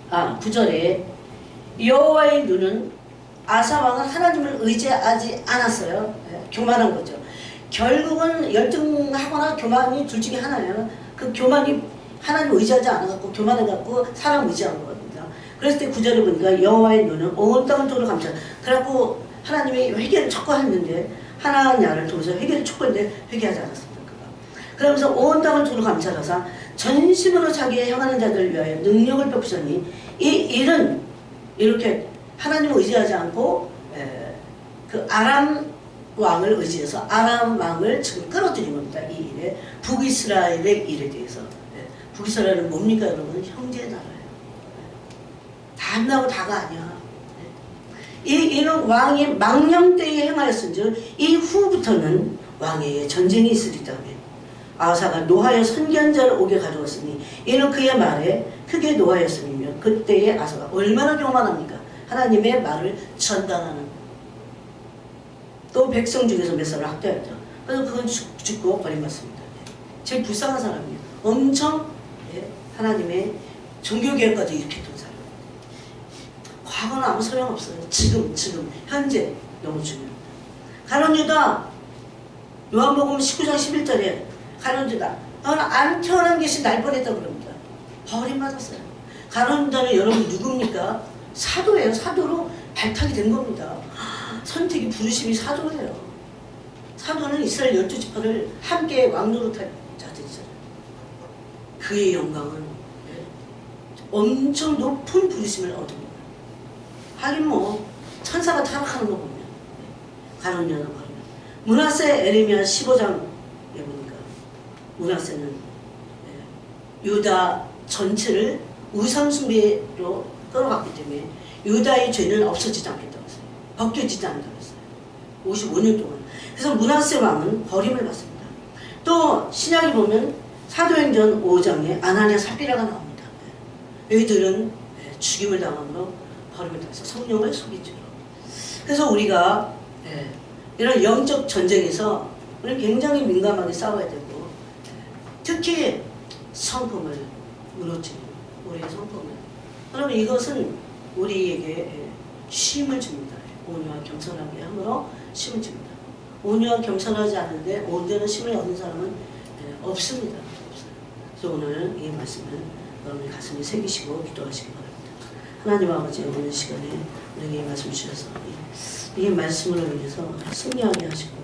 9절에 여호와의 눈은 아사왕은 하나님을 의지하지 않았어요. 교만한 거죠. 결국은 열등하거나 교만이 둘 중에 하나예요. 그 교만이 하나님을 의지하지 않아갖고 교만해갖고 사람 의지한 겁니다. 그랬을 때 9절에 보니까 여호와의 눈은 온 땅을 도로 감싸. 그래갖고 하나님이 회개를 촉구했는데 하나냐를 통해서 회개를 촉구했는데 회개하지 않았습니다. 그러면서 온 땅을 도로 감싸서 전심으로 자기의 향하는 자들을 위하여 능력을 베푸셨니 이 일은 이렇게 하나님을 의지하지 않고 그 아람 왕을 의지해서 아람 왕을 지금 끌어들인 겁니다. 이 일에 북이스라엘의 일에 대해서. 북이스라엘은 뭡니까 여러분? 형제의 나라예요. 다 한다고 다가 아니야. 이는 왕이 망령 때에 행하였은즉 이후부터는 왕에게 전쟁이 있으리다며 아하사가 노하여 선견자를 오게 가져왔으니 이는 그의 말에 크게 노하였음이며 그때의 아하사가 얼마나 교만합니까? 하나님의 말을 전당하는 또 백성 중에서 몇 사람을 학대하였죠. 그래서 그건 죽고 버림받습니다. 제일 불쌍한 사람이에요. 엄청 하나님의 종교개혁까지 일으켰던 사람. 과거는 아무 소용없어요. 지금 현재 너무 중요합니다. 가룟 유다 요한복음 19장 11절에 가룟 유다 너는 안 태어난 것이 날 뻔했다고 그럽니다. 버림받았어요. 가룟 유다는 여러분 누굽니까? 사도예요. 사도로 발탁이 된 겁니다. 선택이 부르심이 사도예요. 사도는 이스라엘 12지파를 함께 왕노릇할 자들이잖아요. 그의 영광은 엄청 높은 부르심을 얻습니다. 하긴 뭐 천사가 타락하는 거 보면 가룟 유다 버리면 므낫세 에레미야 15장에 보니까 므낫세는 유다 전체를 우상숭배로 끌어갔기 때문에 유다의 죄는 없어지지 않겠다고 했어요. 벗겨지지 않는다고 했어요. 55년 동안. 그래서 므낫세 왕은 버림을 받습니다. 또 신약에 보면 사도행전 5장에 아나니아 삽비라가 나옵니다. 여기들은 죽임을 당함으로 버림을 당해서 성령을 속이죠. 그래서 우리가 이런 영적 전쟁에서 우리는 굉장히 민감하게 싸워야 되고 특히 성품을 무너뜨리는 우리의 성품을 그러면 이것은 우리에게 쉼을 줍니다. 온유와 겸손하게 함으로 쉼을 줍니다. 온유와 겸손하지 않은데 온전한 쉼을 얻는 사람은 없습니다. 없어요. 그래서 오늘 이 말씀을 여러분의 가슴에 새기시고 기도하시기 바랍니다. 하나님 아버지 오늘 시간에 우리에게 이 말씀을 주셔서 이 말씀으로 인해서 승리하게 하시고